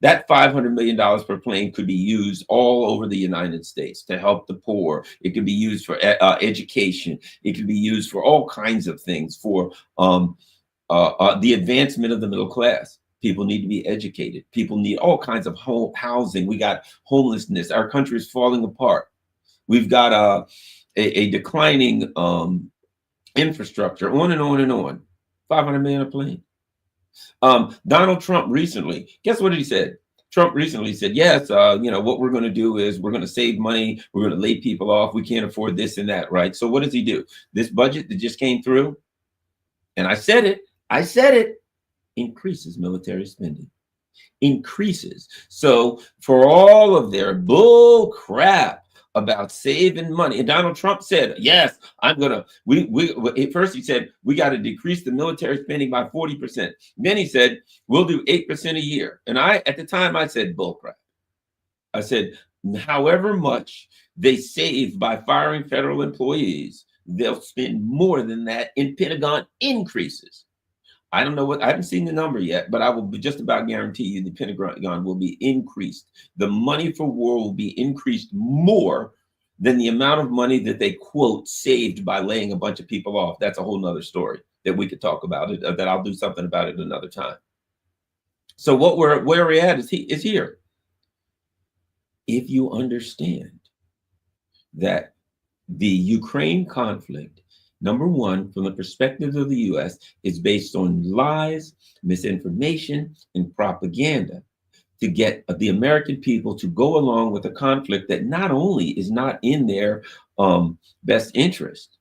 That $500 million per plane could be used all over the United States to help the poor. It could be used for education. It could be used for all kinds of things, for the advancement of the middle class. People need to be educated. People need all kinds of housing. We got homelessness. Our country is falling apart. We've got a declining infrastructure, on and on and on. $500 million a plane. Donald Trump recently, guess what he said? Trump recently said, yes, what we're going to do is we're going to save money. We're going to lay people off. We can't afford this and that, right? So what does he do? This budget that just came through, and I said it, increases military spending. Increases. So for all of their bull crap about saving money, and Donald Trump said, yes, I'm gonna, at first he said, we got to decrease the military spending by 40%. Then he said, we'll do 8% a year. And at the time I said, bull crap. I said, however much they save by firing federal employees, they'll spend more than that in Pentagon increases. I don't know I haven't seen the number yet, but I will just about guarantee you the Pentagon will be increased. The money for war will be increased more than the amount of money that they, quote, saved by laying a bunch of people off. That's a whole nother story that we could talk about it, that I'll do something about it another time. So where we're at is here. If you understand that the Ukraine conflict, number one, from the perspective of the U.S., is based on lies, misinformation, and propaganda to get the American people to go along with a conflict that not only is not in their best interest,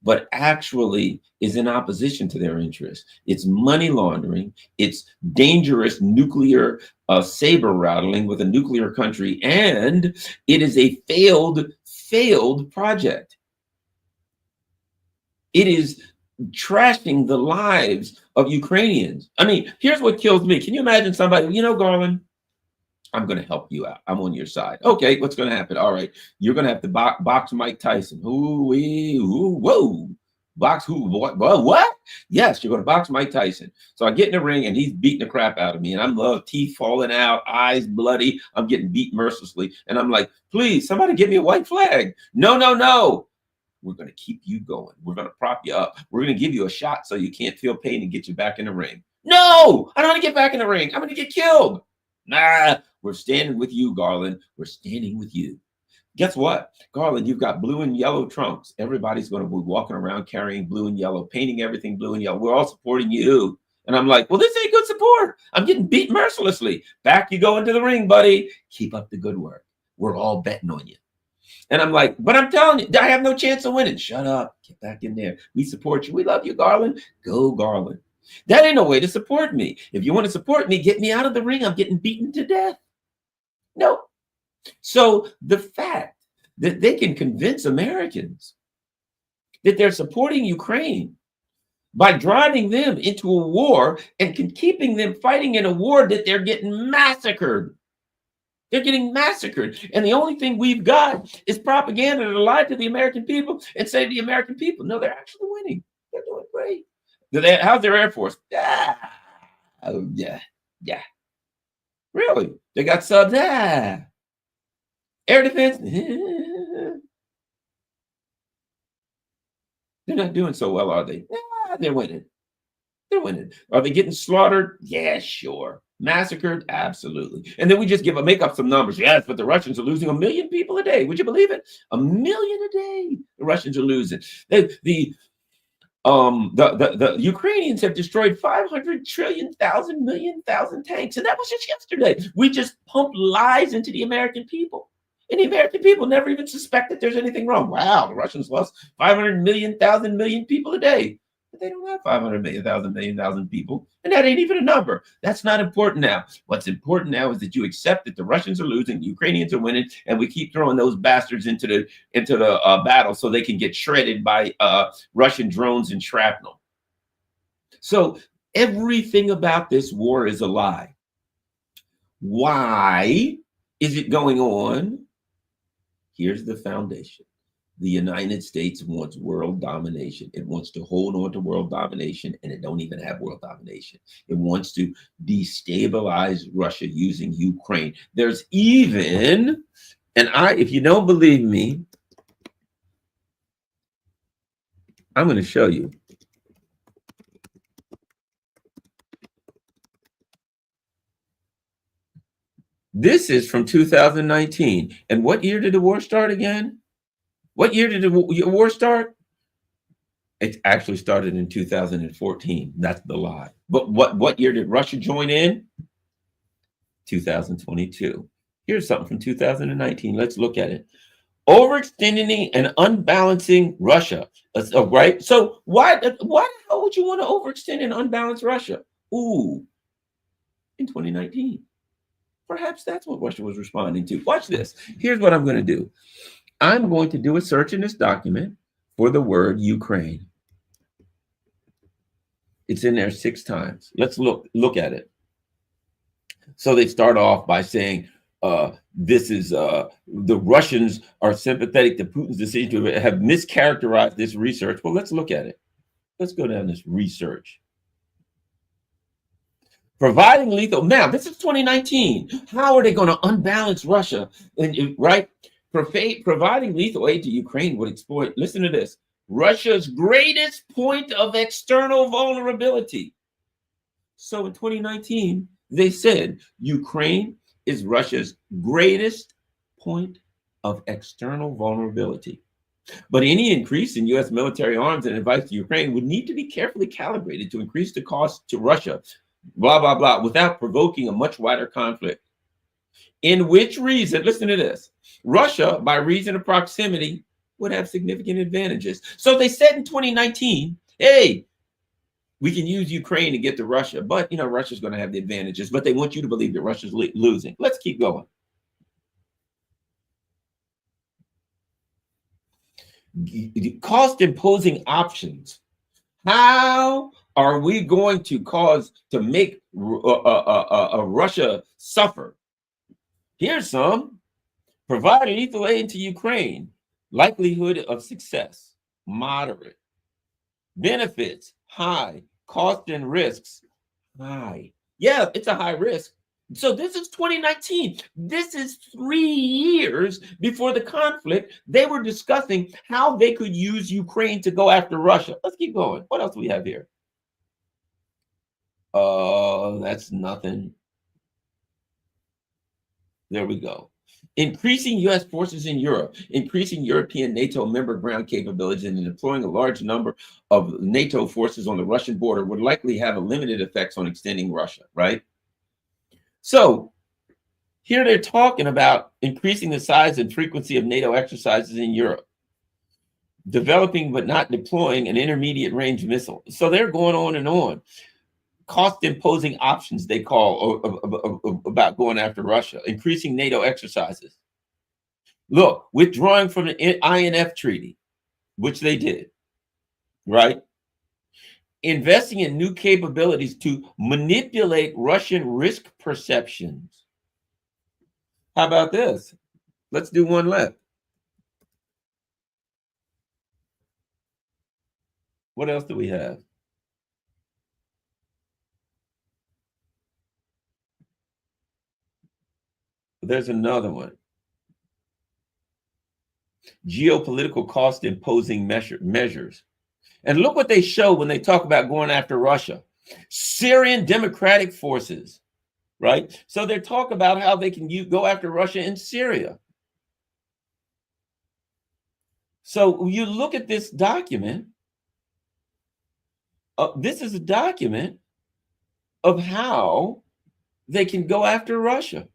but actually is in opposition to their interests. It's money laundering. It's dangerous nuclear saber rattling with a nuclear country, and it is a failed project. It is trashing the lives of Ukrainians. I mean, here's what kills me. Can you imagine somebody, Garland, I'm going to help you out. I'm on your side. Okay, what's going to happen? All right, you're going to have to box Mike Tyson. Whoa. Box who? What? Yes, you're going to box Mike Tyson. So I get in the ring and he's beating the crap out of me. And I'm teeth falling out, eyes bloody. I'm getting beat mercilessly. And I'm like, please, somebody give me a white flag. No. We're going to keep you going. We're going to prop you up. We're going to give you a shot so you can't feel pain and get you back in the ring. No, I don't want to get back in the ring. I'm going to get killed. Nah, we're standing with you, Garland. We're standing with you. Guess what? Garland, you've got blue and yellow trunks. Everybody's going to be walking around carrying blue and yellow, painting everything blue and yellow. We're all supporting you. And I'm like, well, this ain't good support. I'm getting beat mercilessly. Back you go into the ring, buddy. Keep up the good work. We're all betting on you. And I'm like, but I'm telling you, I have no chance of winning. Shut up. Get back in there. We support you. We love you, Garland. Go, Garland. That ain't no way to support me. If you want to support me, get me out of the ring. I'm getting beaten to death. No. So the fact that they can convince Americans that they're supporting Ukraine by driving them into a war and keeping them fighting in a war that they're getting massacred. They're getting massacred. And the only thing we've got is propaganda to lie to the American people and say to the American people, no, they're actually winning. They're doing great. How's their Air Force? Oh, yeah. Really? They got subs? Air defense? They're not doing so well, are they? They're winning. They're winning. Are they getting slaughtered? Yeah, sure. Massacred? Absolutely. And then we just make up some numbers. Yes, but the Russians are losing 1 million people a day. Would you believe it? 1 million a day. The Russians are losing. The Ukrainians have destroyed 500 trillion thousand tanks, and that was just yesterday. We just pumped lies into the American people. And the American people never even suspect that there's anything wrong. Wow, the Russians lost 500 million people a day. But they don't have 500 million people. And that ain't even a number. That's not important now. What's important now is that you accept that the Russians are losing, the Ukrainians are winning, and we keep throwing those bastards into the battle so they can get shredded by Russian drones and shrapnel. So everything about this war is a lie. Why is it going on? Here's the foundation. The United States wants world domination. It wants to hold on to world domination, and it don't even have world domination. It wants to destabilize Russia using Ukraine. There's even, and if you don't believe me, I'm going to show you. This is from 2019. And what year did the war start again? What year did the war start? It actually started in 2014. That's the lie. But what year did Russia join in? 2022. Here's something from 2019. Let's look at it. Overextending and unbalancing Russia. Right? So why the hell would you want to overextend and unbalance Russia? Ooh, in 2019. Perhaps that's what Russia was responding to. Watch this. Here's what I'm going to do. I'm going to do a search in this document for the word Ukraine. It's in there 6 times. Let's look at it. So they start off by saying, this is the Russians are sympathetic to Putin's decision to have mischaracterized this research. Well, let's look at it. Let's go down this research. Providing lethal. Now, this is 2019. How are they going to unbalance Russia? Right? Providing lethal aid to Ukraine would exploit, listen to this, Russia's greatest point of external vulnerability. So in 2019, they said Ukraine is Russia's greatest point of external vulnerability. But any increase in U.S. military arms and advice to Ukraine would need to be carefully calibrated to increase the cost to Russia, blah, blah, blah, without provoking a much wider conflict. In which reason, listen to this, Russia, by reason of proximity, would have significant advantages. So they said in 2019, hey, we can use Ukraine to get to Russia, but Russia's going to have the advantages, but they want you to believe that Russia's losing. Let's keep going. Cost imposing options. How are we going to make Russia suffer? Here's some. Provide lethal aid to Ukraine. Likelihood of success, moderate. Benefits, high. Cost and risks, high. Yeah, it's a high risk. So this is 2019. This is 3 years before the conflict. They were discussing how they could use Ukraine to go after Russia. Let's keep going. What else do we have here? That's nothing. There we go. Increasing U.S. forces in Europe, increasing European NATO member ground capabilities, and deploying a large number of NATO forces on the Russian border would likely have a limited effects on extending Russia, right? So here they're talking about increasing the size and frequency of NATO exercises in Europe, developing but not deploying an intermediate range missile. So they're going on and on. Cost imposing options, they call about going after Russia, increasing NATO exercises. Look, withdrawing from the INF treaty, which they did, right? Investing in new capabilities to manipulate Russian risk perceptions. How about this? Let's do one left. What else do we have? There's another one. Geopolitical cost imposing measures. And look what they show when they talk about going after Russia. Syrian democratic forces, right? So they talk about how they can go after Russia in Syria. So you look at this document. This is a document of how they can go after Russia.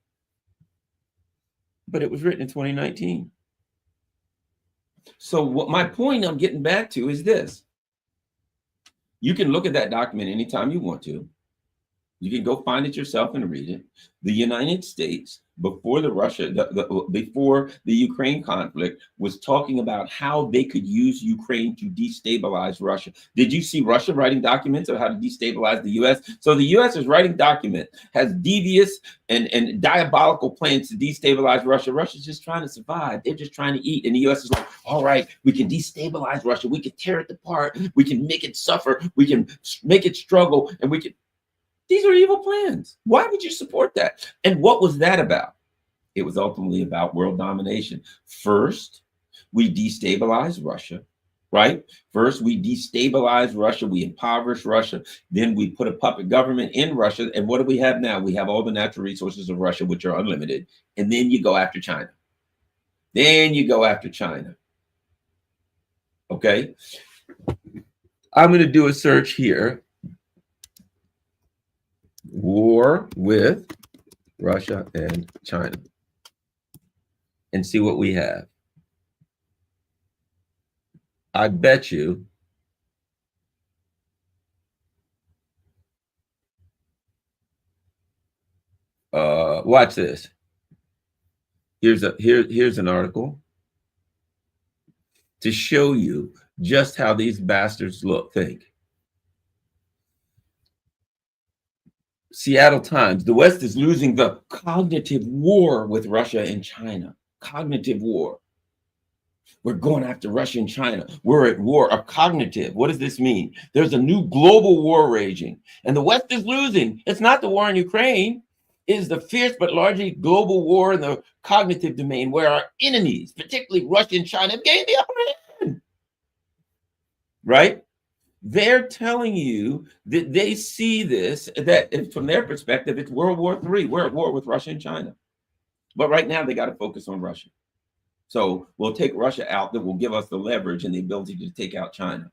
But it was written in 2019. So what my point I'm getting back to is this. You can look at that document anytime you want to. You can go find it yourself and read it. The United States, before before the Ukraine conflict, was talking about how they could use Ukraine to destabilize Russia. Did you see Russia writing documents on how to destabilize the U.S.? So the U.S. is writing documents, has devious and diabolical plans to destabilize Russia. Russia's just trying to survive. They're just trying to eat. And the U.S. is like, all right, we can destabilize Russia. We can tear it apart. We can make it suffer. We can make it struggle. And we can. These are evil plans. Why would you support that? And what was that about? It was ultimately about world domination. First, we destabilize Russia, right? First, we destabilize Russia. We impoverish Russia. Then we put a puppet government in Russia. And what do we have now? We have all the natural resources of Russia, which are unlimited. And then you go after China. Then you go after China. Okay? I'm going to do a search here. War with Russia and China, and see what we have. I bet you watch this. Here's an article to show you just how these bastards think. Seattle Times, the West is losing the cognitive war with Russia and China. Cognitive war. We're going after Russia and China. We're at war. A cognitive. What does this mean? There's a new global war raging, and the West is losing. It's not the war in Ukraine. It is the fierce but largely global war in the cognitive domain, where our enemies, particularly Russia and China, have gained the upper hand. Right? They're telling you that they see this, that from their perspective, it's World War III. We're at war with Russia and China. But right now, they got to focus on Russia. So we'll take Russia out. That will give us the leverage and the ability to take out China.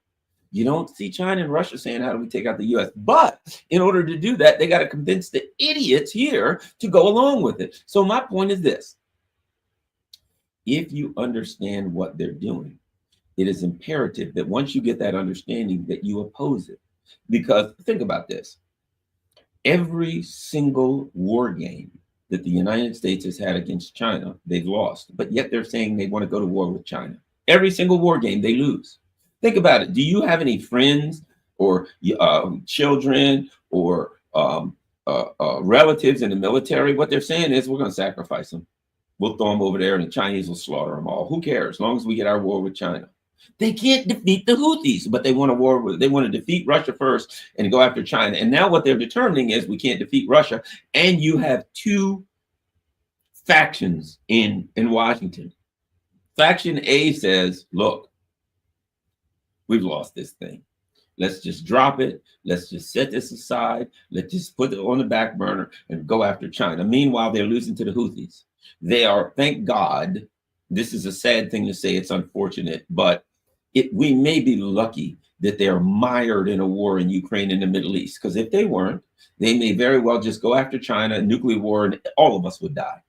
You don't see China and Russia saying, how do we take out the U.S.? But in order to do that, they got to convince the idiots here to go along with it. So my point is this. If you understand what they're doing, it is imperative that once you get that understanding that you oppose it. Because think about this. Every single war game that the United States has had against China, they've lost. But yet they're saying they want to go to war with China. Every single war game, they lose. Think about it. Do you have any friends or children or relatives in the military? What they're saying is we're going to sacrifice them. We'll throw them over there and the Chinese will slaughter them all. Who cares? As long as we get our war with China. They can't defeat the Houthis, but they want to defeat Russia first and go after China. And now what they're determining is we can't defeat Russia. And you have two factions in Washington. Faction A says, look, we've lost this thing. Let's just drop it. Let's just set this aside. Let's just put it on the back burner and go after China. Meanwhile, they're losing to the Houthis. They are, thank God, this is a sad thing to say, it's unfortunate, but we may be lucky that they are mired in a war in Ukraine and the Middle East. Because if they weren't, they may very well just go after China, nuclear war, and all of us would die.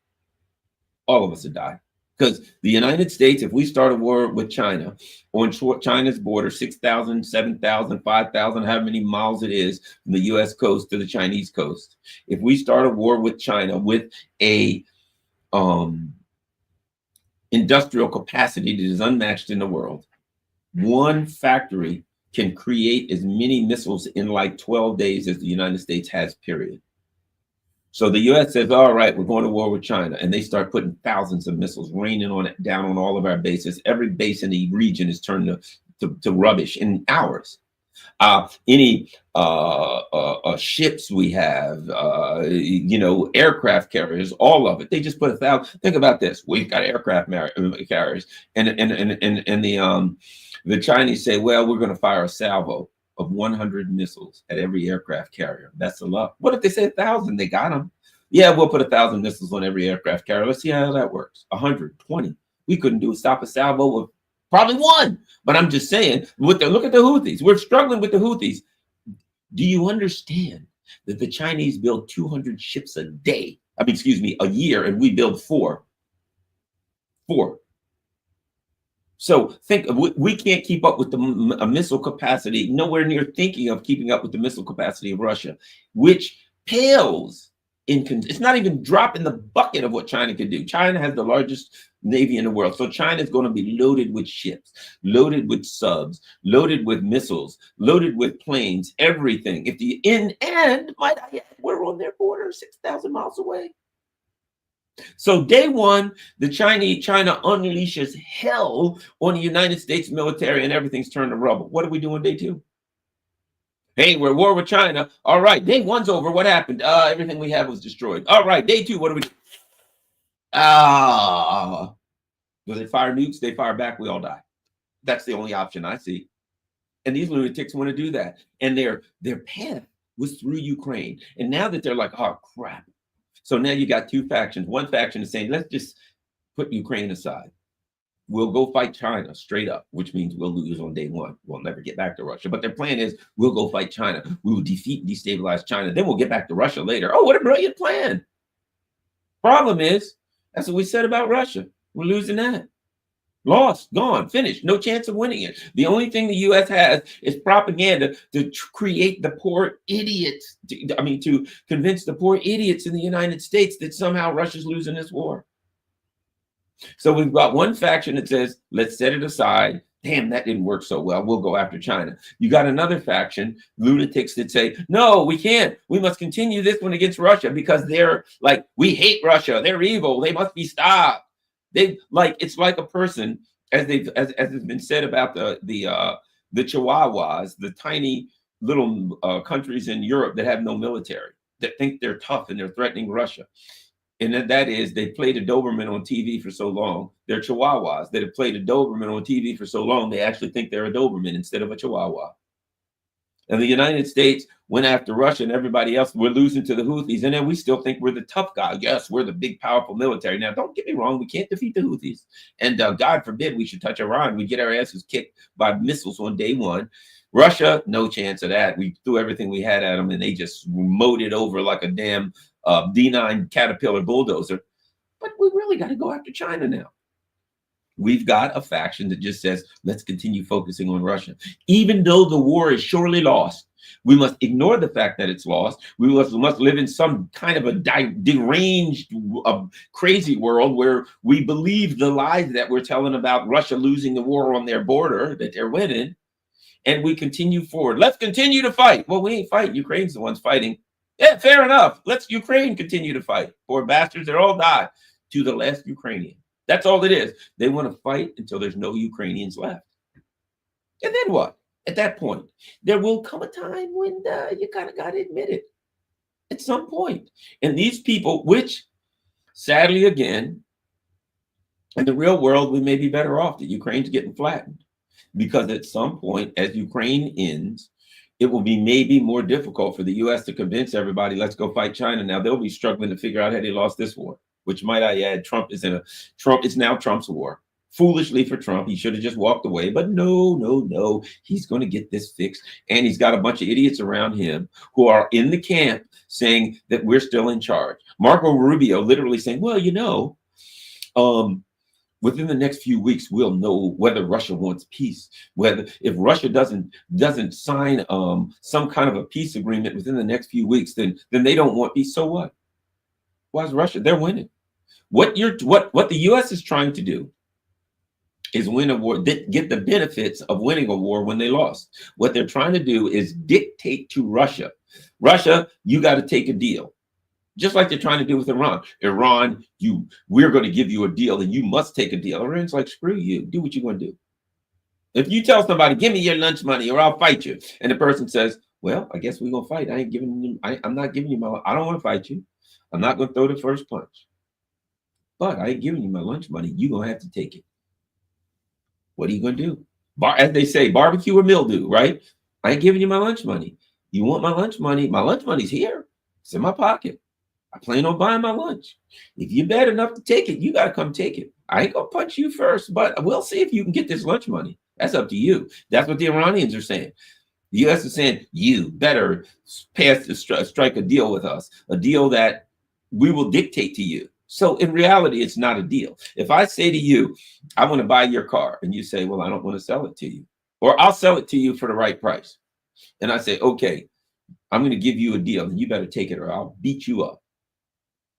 All of us would die. Because the United States, if we start a war with China on China's border, 6,000, 7,000, 5,000, however many miles it is from the US coast to the Chinese coast, if we start a war with China with a industrial capacity that is unmatched in the world, one factory can create as many missiles in like 12 days as the United States has, period. So the US says, all right, we're going to war with China. And they start putting thousands of missiles raining on it, down on all of our bases. Every base in the region is turned to rubbish in hours. Any ships we have, aircraft carriers, all of it. They just put 1,000. Think about this. We've got aircraft carriers. And the Chinese say, well, we're going to fire a salvo of 100 missiles at every aircraft carrier. That's a lot. What if they say 1,000? They got them. Yeah, we'll put 1,000 missiles on every aircraft carrier. Let's see how that works. 120. We couldn't stop a salvo of probably one. But I'm just saying, look at the Houthis. We're struggling with the Houthis. Do you understand that the Chinese build 200 ships a day? A year, and we build 4. So think, we can't keep up with the missile capacity, nowhere near thinking of keeping up with the missile capacity of Russia, which pales it's not even drop in the bucket of what China can do. China has the largest Navy in the world. So China is going to be loaded with ships, loaded with subs, loaded with missiles, loaded with planes, everything. Might I add, we're on their border 6,000 miles away. So day one, China unleashes hell on the United States military and everything's turned to rubble. What do we do on day 2? Hey, we're at war with China. All right, day 1's over. What happened? Everything we had was destroyed. All right, day 2, what do we do? Do they fire nukes? They fire back, we all die. That's the only option I see. And these lunatics want to do that. And their path was through Ukraine. And now that they're like, oh, crap. So now you got 2 factions. One faction is saying, let's just put Ukraine aside. We'll go fight China straight up, which means we'll lose on day 1. We'll never get back to Russia. But their plan is we'll go fight China. We will defeat and destabilize China. Then we'll get back to Russia later. Oh, what a brilliant plan. Problem is, that's what we said about Russia. We're losing that. Lost, gone, finished. No chance of winning it. The only thing the U.S. has is propaganda to create the poor idiots, to convince the poor idiots in the United States that somehow Russia's losing this war. So we've got one faction that says, let's set it aside. Damn, that didn't work so well. We'll go after China. You got another faction, lunatics, that say, no, we can't. We must continue this one against Russia because they're like, we hate Russia. They're evil. They must be stopped. It's like a person, as has been said about the Chihuahuas, the tiny little countries in Europe that have no military, that think they're tough and they're threatening Russia. And that is, they played a Doberman on TV for so long. They're Chihuahuas that have played a Doberman on TV for so long, they actually think they're a Doberman instead of a Chihuahua. And the United States went after Russia and everybody else. We're losing to the Houthis. And then we still think we're the tough guy. Yes, we're the big, powerful military. Now, don't get me wrong. We can't defeat the Houthis. And God forbid we should touch Iran. We get our asses kicked by missiles on day 1. Russia, no chance of that. We threw everything we had at them and they just mowed it over like a damn D9 Caterpillar bulldozer. But we really got to go after China now. We've got a faction that just says, let's continue focusing on Russia. Even though the war is surely lost, we must ignore the fact that it's lost. We must live in some kind of a deranged, crazy world where we believe the lies that we're telling about Russia losing the war on their border, that they're winning, and we continue forward. Let's continue to fight. Well, we ain't fighting. Ukraine's the ones fighting. Yeah, fair enough. Let's Ukraine continue to fight. Poor bastards, they're all die to the last Ukrainian. That's all it is. They want to fight until there's no Ukrainians left. And then what? At that point, there will come a time when you kind of got to admit it. At some point. And these people, which sadly, again, in the real world, we may be better off that Ukraine's getting flattened. Because at some point, as Ukraine ends, it will be maybe more difficult for the U.S. to convince everybody, let's go fight China now. They'll be struggling to figure out how they lost this war, which, might I add, it's now Trump's war. Foolishly for Trump, he should have just walked away, but no, he's going to get this fixed. And he's got a bunch of idiots around him who are in the camp saying that we're still in charge. Marco Rubio literally saying, well, within the next few weeks, we'll know whether Russia wants peace. Whether if Russia doesn't sign some kind of a peace agreement within the next few weeks, then they don't want peace. So what? Why is Russia? They're winning. What the U.S. is trying to do is win a war, get the benefits of winning a war when they lost. What they're trying to do is dictate to Russia, you got to take a deal. Just like they're trying to do with Iran. Iran, we're going to give you a deal and you must take a deal. Iran's like, screw you, do what you're going to do. If you tell somebody, give me your lunch money or I'll fight you, and the person says, well, I guess we're going to fight. I'm not giving you I don't want to fight you. I'm not going to throw the first punch. But I ain't giving you my lunch money. You're going to have to take it. What are you going to do? As they say, barbecue or mildew, right? I ain't giving you my lunch money. You want my lunch money? My lunch money's here. It's in my pocket. I plan on buying my lunch. If you're bad enough to take it, you got to come take it. I ain't going to punch you first, but we'll see if you can get this lunch money. That's up to you. That's what the Iranians are saying. The U.S. is saying, you better strike a deal with us, a deal that we will dictate to you. So in reality, it's not a deal. If I say to you, I want to buy your car, and you say, well, I don't want to sell it to you, or I'll sell it to you for the right price. And I say, okay, I'm going to give you a deal, and you better take it or I'll beat you up.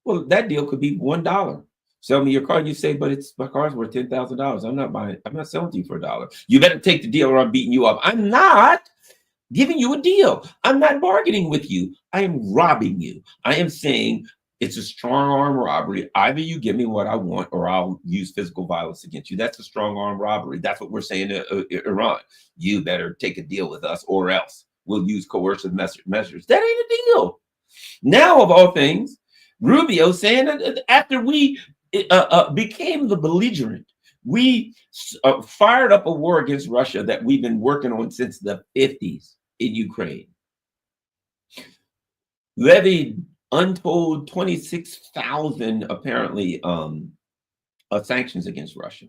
Well, that deal could be $1. Sell me your car. You say, but my car's worth $10,000. I'm not buying it. I'm not selling to you for $1. You better take the deal or I'm beating you up. I'm not giving you a deal. I'm not bargaining with you. I am robbing you. I am saying it's a strong arm robbery. Either you give me what I want or I'll use physical violence against you. That's a strong arm robbery. That's what we're saying to Iran. You better take a deal with us or else we'll use coercive measures. That ain't a deal. Now, of all things, Rubio saying that after we became the belligerent, we fired up a war against Russia that we've been working on since the 50s in Ukraine. Levied untold 26,000 apparently sanctions against Russia.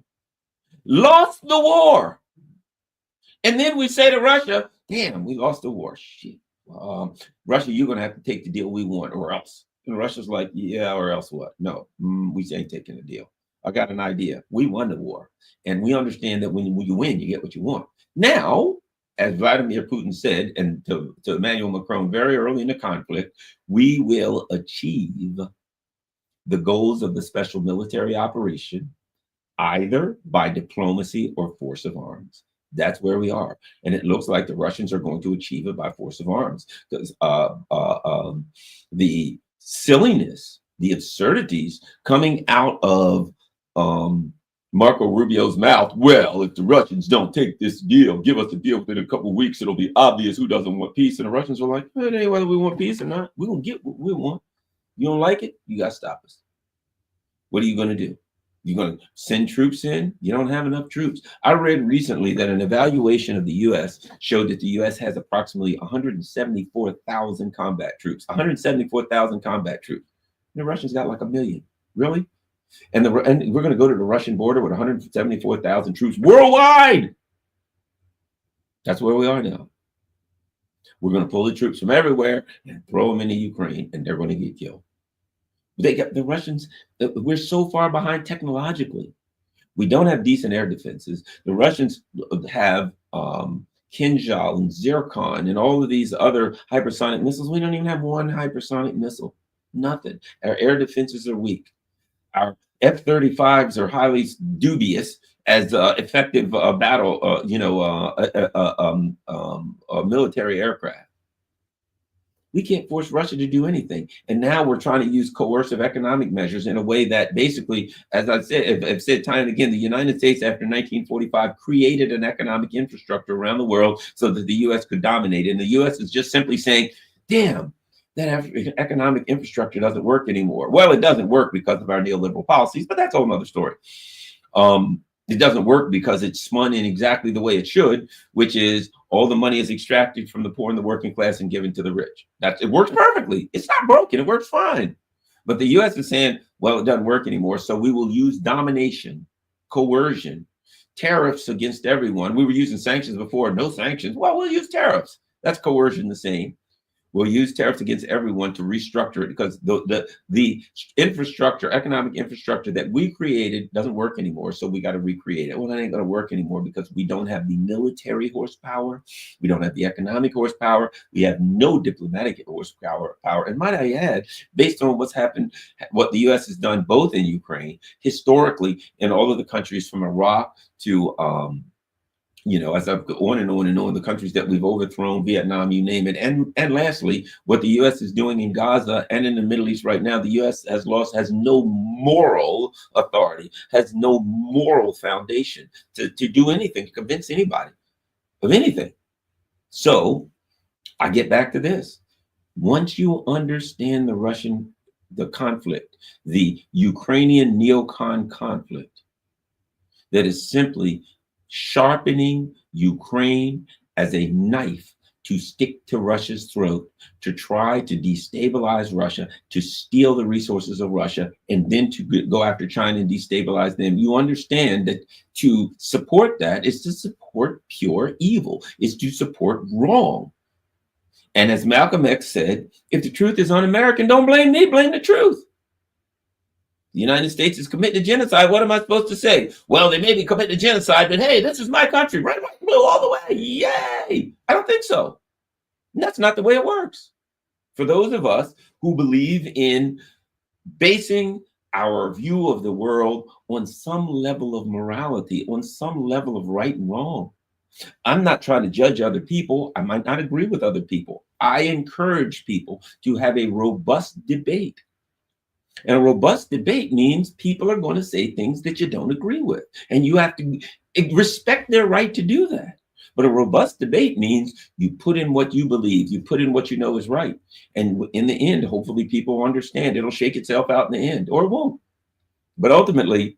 Lost the war. And then we say to Russia, damn, we lost the war. Shit. Russia, you're going to have to take the deal we want or else. And Russia's like, yeah, or else what? No, we ain't taking a deal. I got an idea. We won the war. And we understand that when you win, you get what you want. Now, as Vladimir Putin said, and to Emmanuel Macron very early in the conflict, we will achieve the goals of the special military operation either by diplomacy or force of arms. That's where we are. And it looks like the Russians are going to achieve it by force of arms because the silliness, the absurdities coming out of Marco Rubio's mouth. Well, if the Russians don't take this deal, give us a deal within a couple of weeks, it'll be obvious who doesn't want peace. And the Russians are like, it ain't whether we want peace or not. We're going to get what we want. You don't like it? You got to stop us. What are you going to do? You're going to send troops in? You don't have enough troops. I read recently that an evaluation of the U.S. showed that the U.S. has approximately 174,000 combat troops. 174,000 combat troops. And the Russians got like 1 million. Really? And we're going to go to the Russian border with 174,000 troops worldwide. That's where we are now. We're going to pull the troops from everywhere and throw them into Ukraine, and they're going to get killed. They got the Russians. We're so far behind technologically. We don't have decent air defenses. The Russians have Kinzhal and Zircon and all of these other hypersonic missiles. We don't even have one hypersonic missile. Nothing. Our air defenses are weak. Our F-35s are highly dubious as effective battle, military aircraft. We can't force Russia to do anything. And now we're trying to use coercive economic measures in a way that basically, as I've said time and again, the United States after 1945 created an economic infrastructure around the world so that the U.S. could dominate. And the U.S. is just simply saying, damn, that economic infrastructure doesn't work anymore. Well, it doesn't work because of our neoliberal policies, but that's a whole other story. It doesn't work because it's spun in exactly the way it should, which is all the money is extracted from the poor and the working class and given to the rich. It works perfectly. It's not broken. It works fine. But the U.S. is saying, well, it doesn't work anymore, so we will use domination, coercion, tariffs against everyone. We were using sanctions before. No sanctions. Well, we'll use tariffs. That's coercion the same. We'll use tariffs against everyone to restructure it because the infrastructure, economic infrastructure that we created doesn't work anymore. So we got to recreate it. Well, that ain't going to work anymore because we don't have the military horsepower. We don't have the economic horsepower. We have no diplomatic horsepower. And might I add, based on what's happened, what the U.S. has done both in Ukraine, historically, in all of the countries from Iraq to as I've on and on and on, the countries that we've overthrown, Vietnam, you name it. And lastly, what the U.S. is doing in Gaza and in the Middle East right now, the U.S. has no moral authority, has no moral foundation to do anything, to convince anybody of anything. So I get back to this. Once you understand the conflict, the Ukrainian Neocon conflict, that is simply sharpening Ukraine as a knife to stick to Russia's throat, to try to destabilize Russia, to steal the resources of Russia, and then to go after China and destabilize them. You understand that to support that is to support pure evil, is to support wrong. And as Malcolm X said, if the truth is un-American, don't blame me, blame the truth. The United States is committed to genocide. What am I supposed to say? Well, they may be committed to genocide, but hey, this is my country. Red, white, blue, all the way. Yay! I don't think so. And that's not the way it works. For those of us who believe in basing our view of the world on some level of morality, on some level of right and wrong. I'm not trying to judge other people. I might not agree with other people. I encourage people to have a robust debate. And a robust debate means people are going to say things that you don't agree with. And you have to respect their right to do that. But a robust debate means you put in what you believe, you put in what you know is right. And in the end, hopefully people understand. It'll shake itself out in the end, or it won't. But ultimately,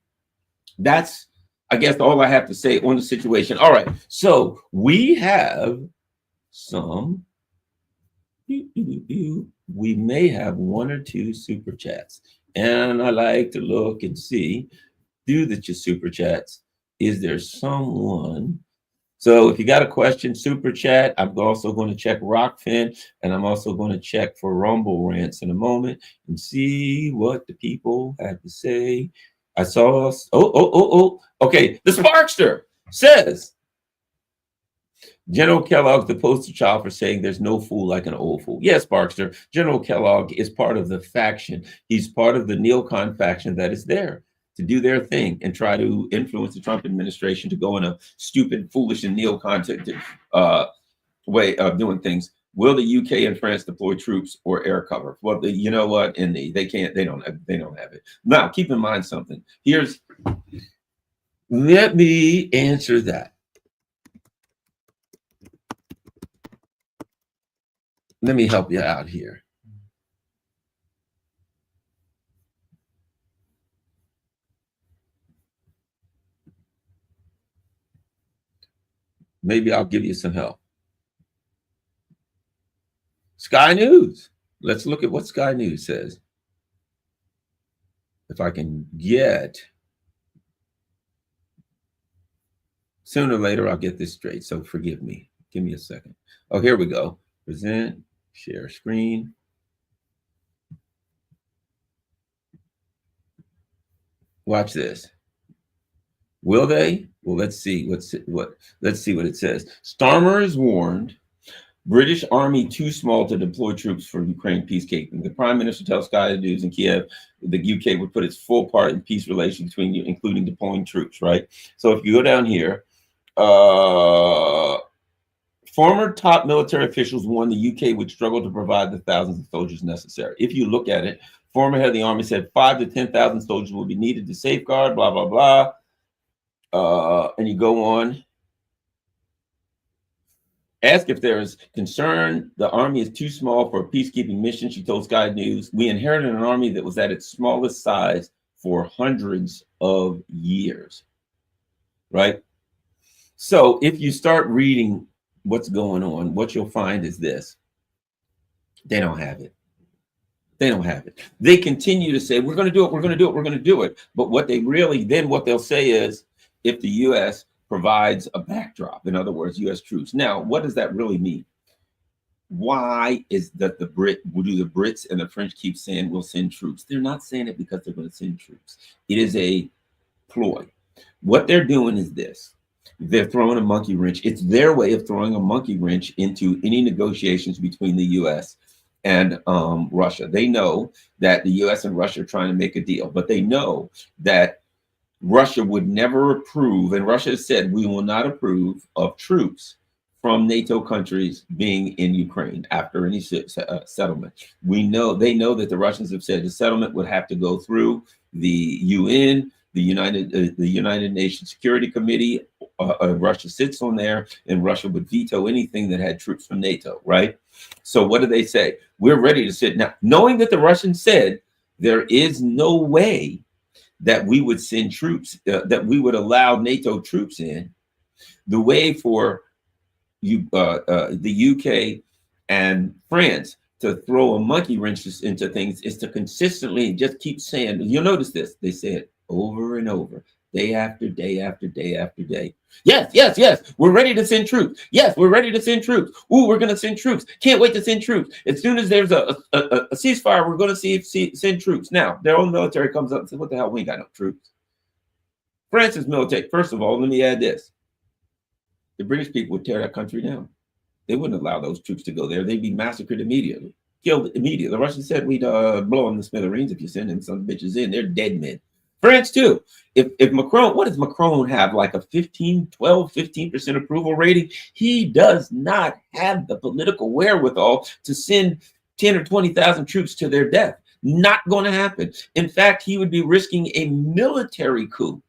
that's, I guess, all I have to say on the situation. All right. So we have some, we may have one or two super chats. And I like to look and see through the super chats. Is there someone? So if you got a question, super chat. I'm also going to check Rockfin, and I'm also going to check for Rumble Rants in a moment and see what the people have to say. I saw, okay. The Sparkster says, General Kellogg's the poster child for saying there's no fool like an old fool. Yes, Sparkster. General Kellogg is part of the faction. He's part of the neocon faction that is there to do their thing and try to influence the Trump administration to go in a stupid, foolish, and neocon way of doing things. Will the UK and France deploy troops or air cover? Well, you know what? They can't. They don't have it. Now, keep in mind something. Let me answer that. Let me help you out here. Maybe I'll give you some help. Sky News. Let's look at what Sky News says. If I can get, sooner or later, I'll get this straight. So forgive me. Give me a second. Oh, here we go. Present, share screen. Watch this. Will they? Well, let's see what it says. Starmer is warned British army too small to deploy troops for Ukraine peacekeeping. The Prime Minister tells Sky News in Kiev the UK would put its full part in peace relations between you, including deploying troops, right? So if you go down here, former top military officials warned the UK would struggle to provide the thousands of soldiers necessary. If you look at it, former head of the army said 5,000 to 10,000 soldiers will be needed to safeguard, blah, blah, blah. And you go on. Asked if there is concern the army is too small for a peacekeeping mission, she told Sky News, we inherited an army that was at its smallest size for hundreds of years. right? So if you start reading what's going on, what you'll find is this: they don't have it. They don't have it. They continue to say, we're going to do it, we're going to do it, we're going to do it. But what they really, then what they'll say is, if the U.S. provides a backdrop, in other words, U.S. troops. Now, what does that really mean? Why is that the Brits and the French keep saying we'll send troops? They're not saying it because they're going to send troops. It is a ploy. What they're doing is this: they're throwing a monkey wrench. It's their way of throwing a monkey wrench into any negotiations between the U.S. and Russia. They know that the U.S. and Russia are trying to make a deal, but they know that Russia would never approve, and Russia has said, we will not approve of troops from NATO countries being in Ukraine after any settlement. They know that the Russians have said the settlement would have to go through the UN, the United Nations Security Committee. Russia sits on there, and Russia would veto anything that had troops from NATO, right? So what do they say? We're ready to sit now, knowing that the Russians said there is no way that we would send troops, that we would allow NATO troops in. The way for the UK and France to throw a monkey wrench into things is to consistently just keep saying, you'll notice this, they say it over and over, day after day after day after day. Yes, yes, yes, we're ready to send troops. Yes, we're ready to send troops. Ooh, we're going to send troops. Can't wait to send troops. As soon as there's a ceasefire, we're going to send troops. Now, their own military comes up and says, what the hell, we ain't got no troops. France's military, first of all, let me add this. The British people would tear that country down. They wouldn't allow those troops to go there. They'd be massacred immediately, killed immediately. The Russians said we'd blow them to smithereens if you send them some bitches in. They're dead men. France too. If Macron, what does Macron have, like a 15% approval rating? He does not have the political wherewithal to send 10 or 20,000 troops to their death. Not going to happen. In fact, he would be risking a military coup.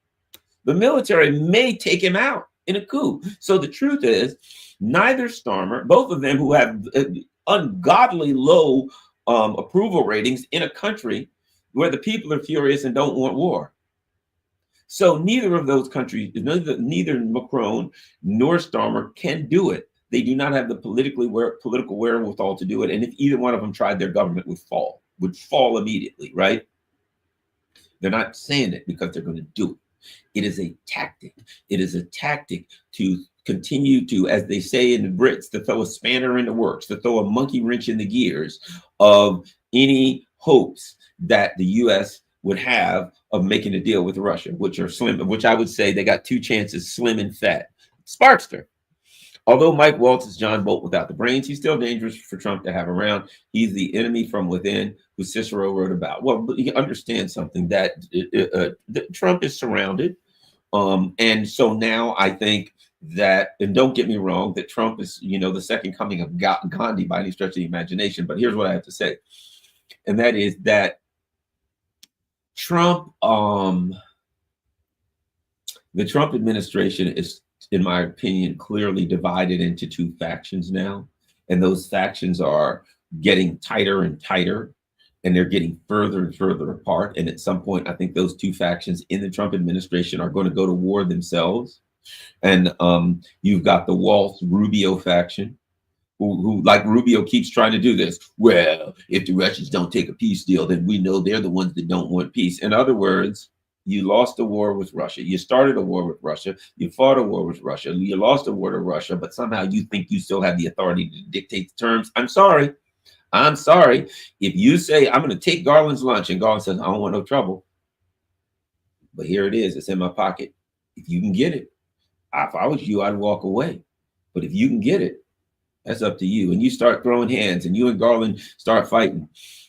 The military may take him out in a coup. So the truth is, neither Starmer, both of them who have ungodly low approval ratings in a country where the people are furious and don't want war. So neither of those countries, neither Macron nor Starmer can do it. They do not have the political wherewithal to do it. And if either one of them tried, their government would fall immediately, right? They're not saying it because they're going to do it. It is a tactic. It is a tactic to continue to, as they say in the Brits, to throw a spanner in the works, to throw a monkey wrench in the gears of any hopes that the U.S. would have of making a deal with Russia, which are slim, which I would say they got two chances, slim and fat. Sparkster. Although Mike Waltz is John Bolt without the brains, he's still dangerous for Trump to have around. He's the enemy from within, who Cicero wrote about. Well, you understand something, that Trump is surrounded. And so now I think that, and don't get me wrong, that Trump is, the second coming of Gandhi by any stretch of the imagination. But here's what I have to say. And that is that Trump, the Trump administration is, in my opinion, clearly divided into two factions now. And those factions are getting tighter and tighter, and they're getting further and further apart. And at some point, I think those two factions in the Trump administration are going to go to war themselves. And you've got the Waltz-Rubio faction, who, like Rubio, keeps trying to do this. Well, if the Russians don't take a peace deal, then we know they're the ones that don't want peace. In other words, you lost a war with Russia. You started a war with Russia. You fought a war with Russia. You lost a war to Russia, but somehow you think you still have the authority to dictate the terms. I'm sorry. If you say, I'm going to take Garland's lunch, and Garland says, I don't want no trouble, but here it is. It's in my pocket. If you can get it, if I was you, I'd walk away. But if you can get it, that's up to you. And you start throwing hands, and you and Garland start fighting,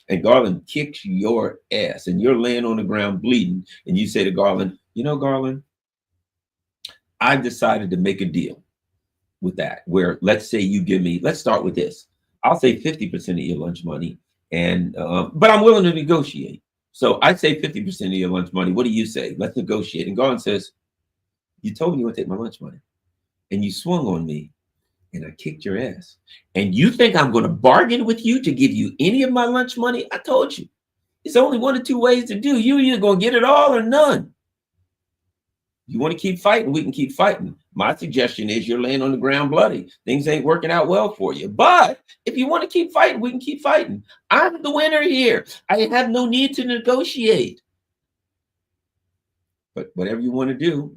and Garland kicks your ass, and you're laying on the ground bleeding, and you say to Garland, Garland, I've decided to make a deal with that, where let's say you give me, let's start with this. I'll say 50% of your lunch money, and but I'm willing to negotiate. So I say 50% of your lunch money. What do you say? Let's negotiate. And Garland says, you told me you want to take my lunch money, and you swung on me, and I kicked your ass. And you think I'm going to bargain with you to give you any of my lunch money? I told you. It's only one of two ways to do. You're either going to get it all or none. You want to keep fighting, we can keep fighting. My suggestion is you're laying on the ground bloody. Things ain't working out well for you. But if you want to keep fighting, we can keep fighting. I'm the winner here. I have no need to negotiate. But whatever you want to do,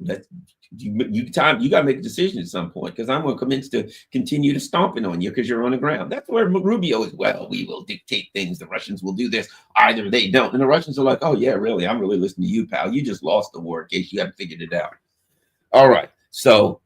you got to make a decision at some point, because I'm going to commence to continue to stomping on you because you're on the ground. That's where Rubio is. Well, we will dictate things. The Russians will do this. Either they don't. And the Russians are like, oh, yeah, really? I'm really listening to you, pal. You just lost the war in case you haven't figured it out. All right. So,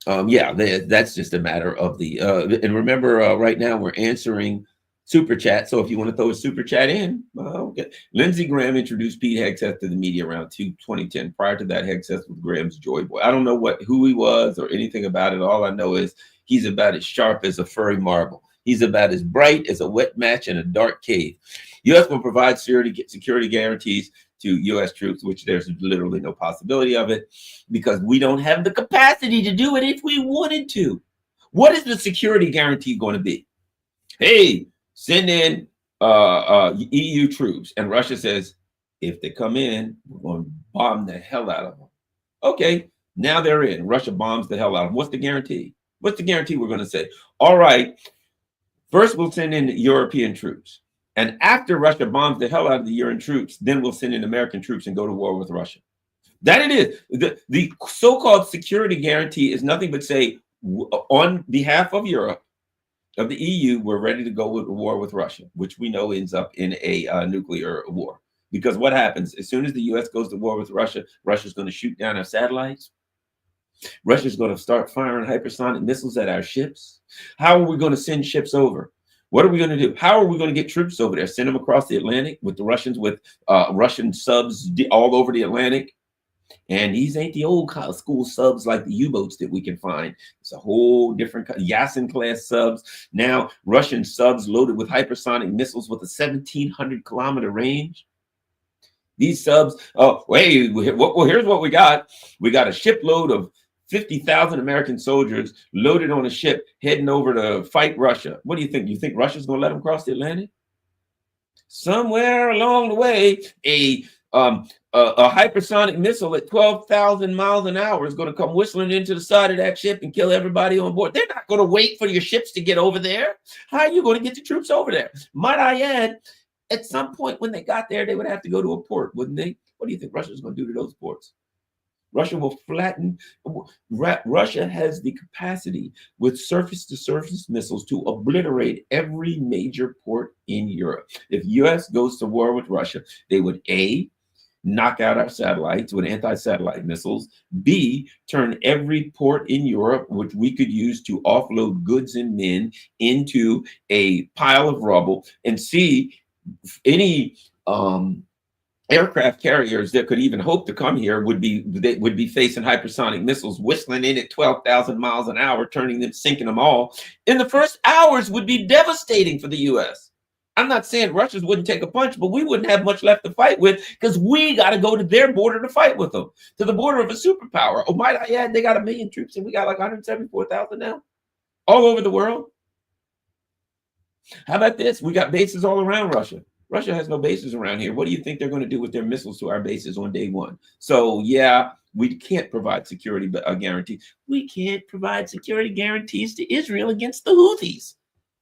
yeah, that's just a matter of the and remember, right now we're answering super chat. So if you want to throw a super chat in, okay. Lindsey Graham introduced Pete Hegseth to the media around 2010. Prior to that, Hegseth was Graham's joy boy. I don't know who he was or anything about it. All I know is he's about as sharp as a furry marble. He's about as bright as a wet match in a dark cave. U.S. will provide security guarantees to U.S. troops, which there's literally no possibility of it, because we don't have the capacity to do it if we wanted to. What is the security guarantee going to be? Hey, send in EU troops. And Russia says, if they come in, we're going to bomb the hell out of them. Okay, now they're in. Russia bombs the hell out of them. What's the guarantee? What's the guarantee we're going to say? All right, first we'll send in European troops. And after Russia bombs the hell out of the European troops, then we'll send in American troops and go to war with Russia. That it is. The so-called security guarantee is nothing but say, on behalf of Europe, of the EU, we're ready to go to war with Russia, which we know ends up in a nuclear war. Because what happens as soon as the U.S. goes to war with Russia, Russia's going to shoot down our satellites. Russia's going to start firing hypersonic missiles at our ships. How are we going to send ships over? What are we going to do? How are we going to get troops over there? Send them across the Atlantic with the Russians, with Russian subs all over the Atlantic? And these ain't the old school subs like the U-boats that we can find. It's a whole different Yasin class subs. Now Russian subs loaded with hypersonic missiles with a 1,700 kilometer range. These subs, oh, wait, well, here's what we got. We got a shipload of 50,000 American soldiers loaded on a ship heading over to fight Russia. What do you think? You think Russia's going to let them cross the Atlantic? Somewhere along the way, a hypersonic missile at 12,000 miles an hour is going to come whistling into the side of that ship and kill everybody on board. They're not going to wait for your ships to get over there. How are you going to get the troops over there? Might I add, at some point when they got there, they would have to go to a port, wouldn't they? What do you think Russia's going to do to those ports? Russia will flatten. Russia has the capacity with surface-to-surface missiles to obliterate every major port in Europe. If U.S. goes to war with Russia, they would A, knock out our satellites with anti-satellite missiles, B, turn every port in Europe, which we could use to offload goods and men, into a pile of rubble, and C, any aircraft carriers that could even hope to come here would be facing hypersonic missiles whistling in at 12,000 miles an hour, sinking them all. In the first hours would be devastating for the U.S. I'm not saying Russians wouldn't take a punch, but we wouldn't have much left to fight with, because we got to go to their border to fight with them, to the border of a superpower. Oh, might I add, they got 1 million troops and we got like 174,000 now, all over the world. How about this? We got bases all around Russia. Russia has no bases around here. What do you think they're going to do with their missiles to our bases on day one? So, yeah, we can't provide security guarantees. We can't provide security guarantees to Israel against the Houthis.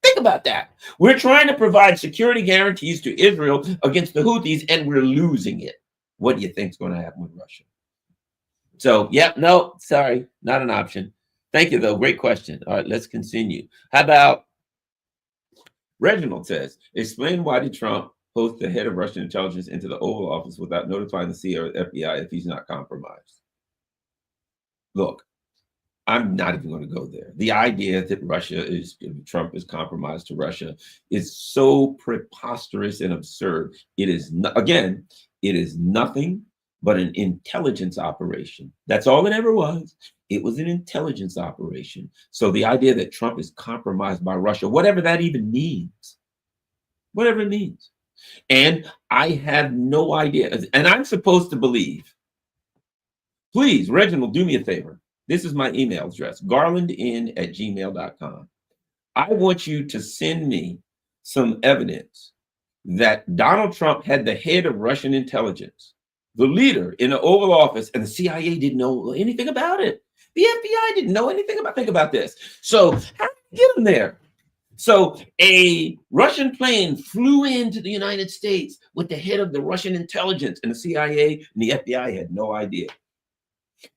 Think about that. We're trying to provide security guarantees to Israel against the Houthis, and we're losing it. What do you think is going to happen with Russia? So, yeah, no, sorry, not an option. Thank you, though. Great question. All right, let's continue. How about Reginald says, explain why did Trump post the head of Russian intelligence into the Oval Office without notifying the CIA or the FBI if he's not compromised? Look, I'm not even going to go there. The idea that Trump is compromised to Russia is so preposterous and absurd. It is, again, it is nothing but an intelligence operation. That's all it ever was. It was an intelligence operation. So the idea that Trump is compromised by Russia, whatever that even means, whatever it means. And I have no idea. And I'm supposed to believe. Please, Reginald, do me a favor. This is my email address, garlandin@gmail.com. I want you to send me some evidence that Donald Trump had the head of Russian intelligence the leader in the Oval Office, and the CIA didn't know anything about it. The FBI didn't know anything about. Think about this. So how did you get him there? So a Russian plane flew into the United States with the head of the Russian intelligence, and the CIA and the FBI had no idea.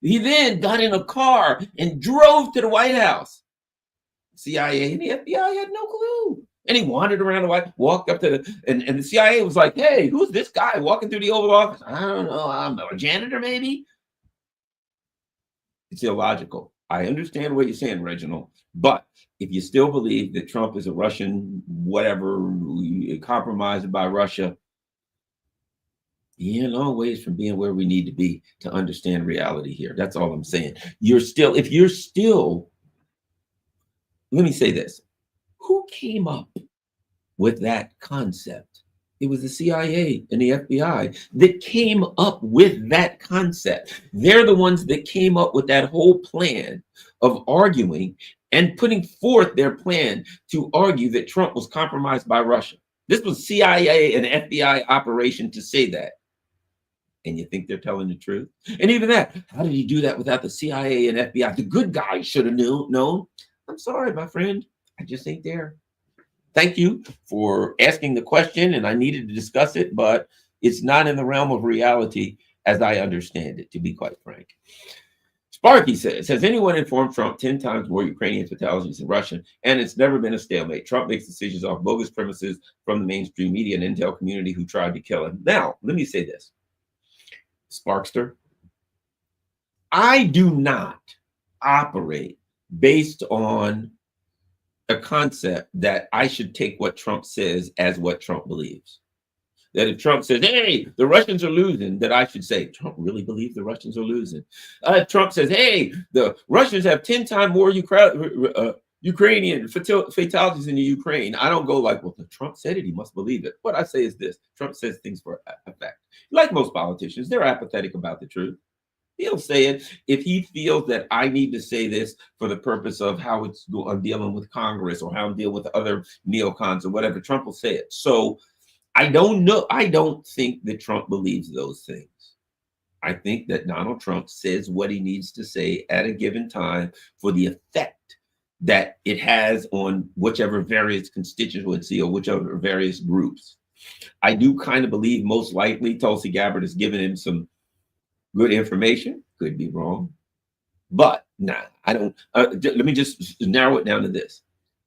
He then got in a car and drove to the White House. CIA and the FBI had no clue. And he wandered around the White, walked up to the, and the CIA was like, hey, who's this guy walking through the Oval Office? I don't know. I'm a janitor, maybe. It's illogical. I understand what you're saying, Reginald, but if you still believe that Trump is a Russian, whatever, compromised by Russia, you're a long ways from being where we need to be to understand reality here. That's all I'm saying. If you're still, let me say this. Who came up with that concept? It was the CIA and the FBI that came up with that concept. They're the ones that came up with that whole plan of arguing and putting forth their plan to argue that Trump was compromised by Russia. This was CIA and FBI operation to say that. And you think they're telling the truth? And even that, how did he do that without the CIA and FBI? The good guys should have known. I'm sorry, my friend. I just ain't there. Thank you for asking the question, and I needed to discuss it, but it's not in the realm of reality as I understand it, to be quite frank. Sparky says, has anyone informed Trump 10 times more Ukrainian fatalities than Russian? And it's never been a stalemate. Trump makes decisions off bogus premises from the mainstream media and intel community who tried to kill him. Now, let me say this. Sparkster, I do not operate based on a concept that I should take what Trump says as what Trump believes. That if Trump says, hey, the Russians are losing, that I should say, Trump really believes the Russians are losing. If Trump says, hey, the Russians have 10 times more Ukrainian fatalities in the Ukraine, I don't go like, well, if Trump said it, he must believe it. What I say is this: Trump says things for a fact. Like most politicians, they're apathetic about the truth. He'll say it if he feels that I need to say this for the purpose of how I'm dealing with Congress or how I'm dealing with other neocons or whatever. Trump will say it. So I don't know. I don't think that Trump believes those things. I think that Donald Trump says what he needs to say at a given time for the effect that it has on whichever various constituency or whichever various groups. I do kind of believe most likely Tulsi Gabbard has given him some good information. Could be wrong, but nah, I don't. Let me just narrow it down to this.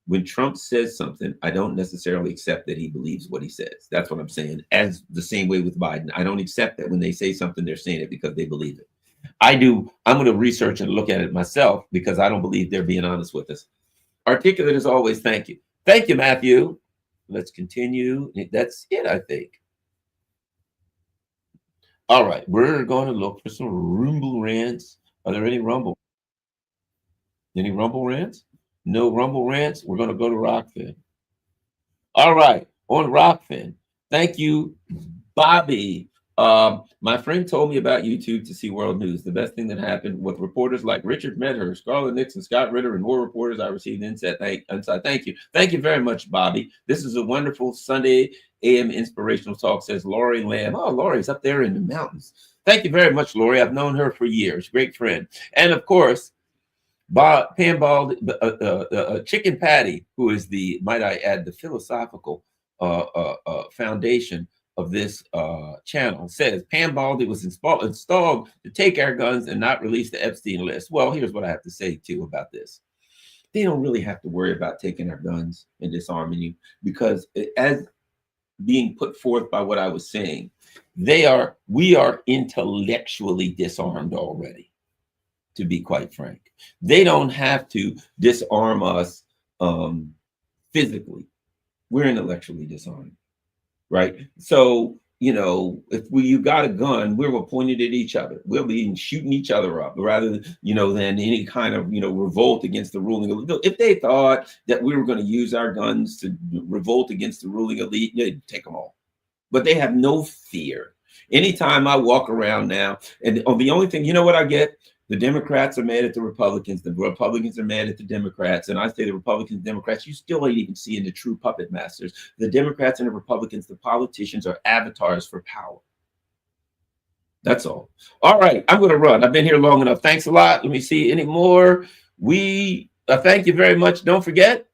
When Trump says something, I don't necessarily accept that he believes what he says. That's what I'm saying. As the same way with Biden, I don't accept that when they say something, they're saying it because they believe it. I do. I'm going to research and look at it myself because I don't believe they're being honest with us. Articulate as always. Thank you. Thank you, Matthew. Let's continue. That's it, I think. All right, we're going to look for some Rumble rants. Are there any Rumble? Any Rumble rants? No Rumble rants. We're going to go to Rockfin. All right, on Rockfin. Thank you, Bobby. My friend told me about YouTube to see world news. The best thing that happened with reporters like Richard Medhurst, Scarlett Nixon, Scott Ritter, and more reporters. I received insight. Thank you. Thank you very much, Bobby. This is a wonderful Sunday AM inspirational talk, says Lori Lamb. Oh, Lori's up there in the mountains. Thank you very much, Lori. I've known her for years. Great friend. And of course, Pam Bald, Chicken Patty, who is the, might I add, the philosophical foundation of this channel, says Pam Baldy was installed to take our guns and not release the Epstein list. Well, here's what I have to say too about this. They don't really have to worry about taking our guns and disarming you, because as being put forth by what I was saying, we are intellectually disarmed already, to be quite frank. They don't have to disarm us physically. We're intellectually disarmed. Right. So, if you got a gun, we're pointed at each other. We'll be shooting each other up rather than any kind of, revolt against the ruling elite. If they thought that we were going to use our guns to revolt against the ruling elite, they'd take them all. But they have no fear. Anytime I walk around now, and the only thing, what I get? The Democrats are mad at the Republicans. The Republicans are mad at the Democrats. And I say the Republicans and Democrats, you still ain't even seeing the true puppet masters. The Democrats and the Republicans, the politicians, are avatars for power. That's all. All right, I'm going to run. I've been here long enough. Thanks a lot. Let me see any more. We thank you very much. Don't forget,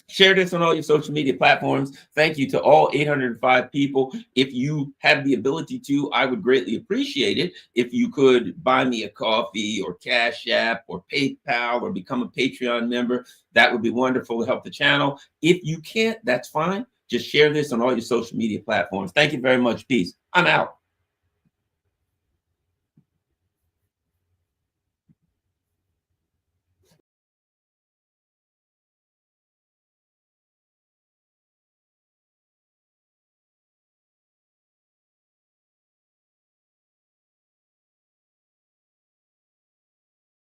share this on all your social media platforms. Thank you to all 805 people. If you have the ability to, I would greatly appreciate it if you could buy me a coffee or Cash App or PayPal or become a Patreon member. That would be wonderful to help the channel. If you can't, that's fine. Just share this on all your social media platforms. Thank you very much. Peace. I'm out.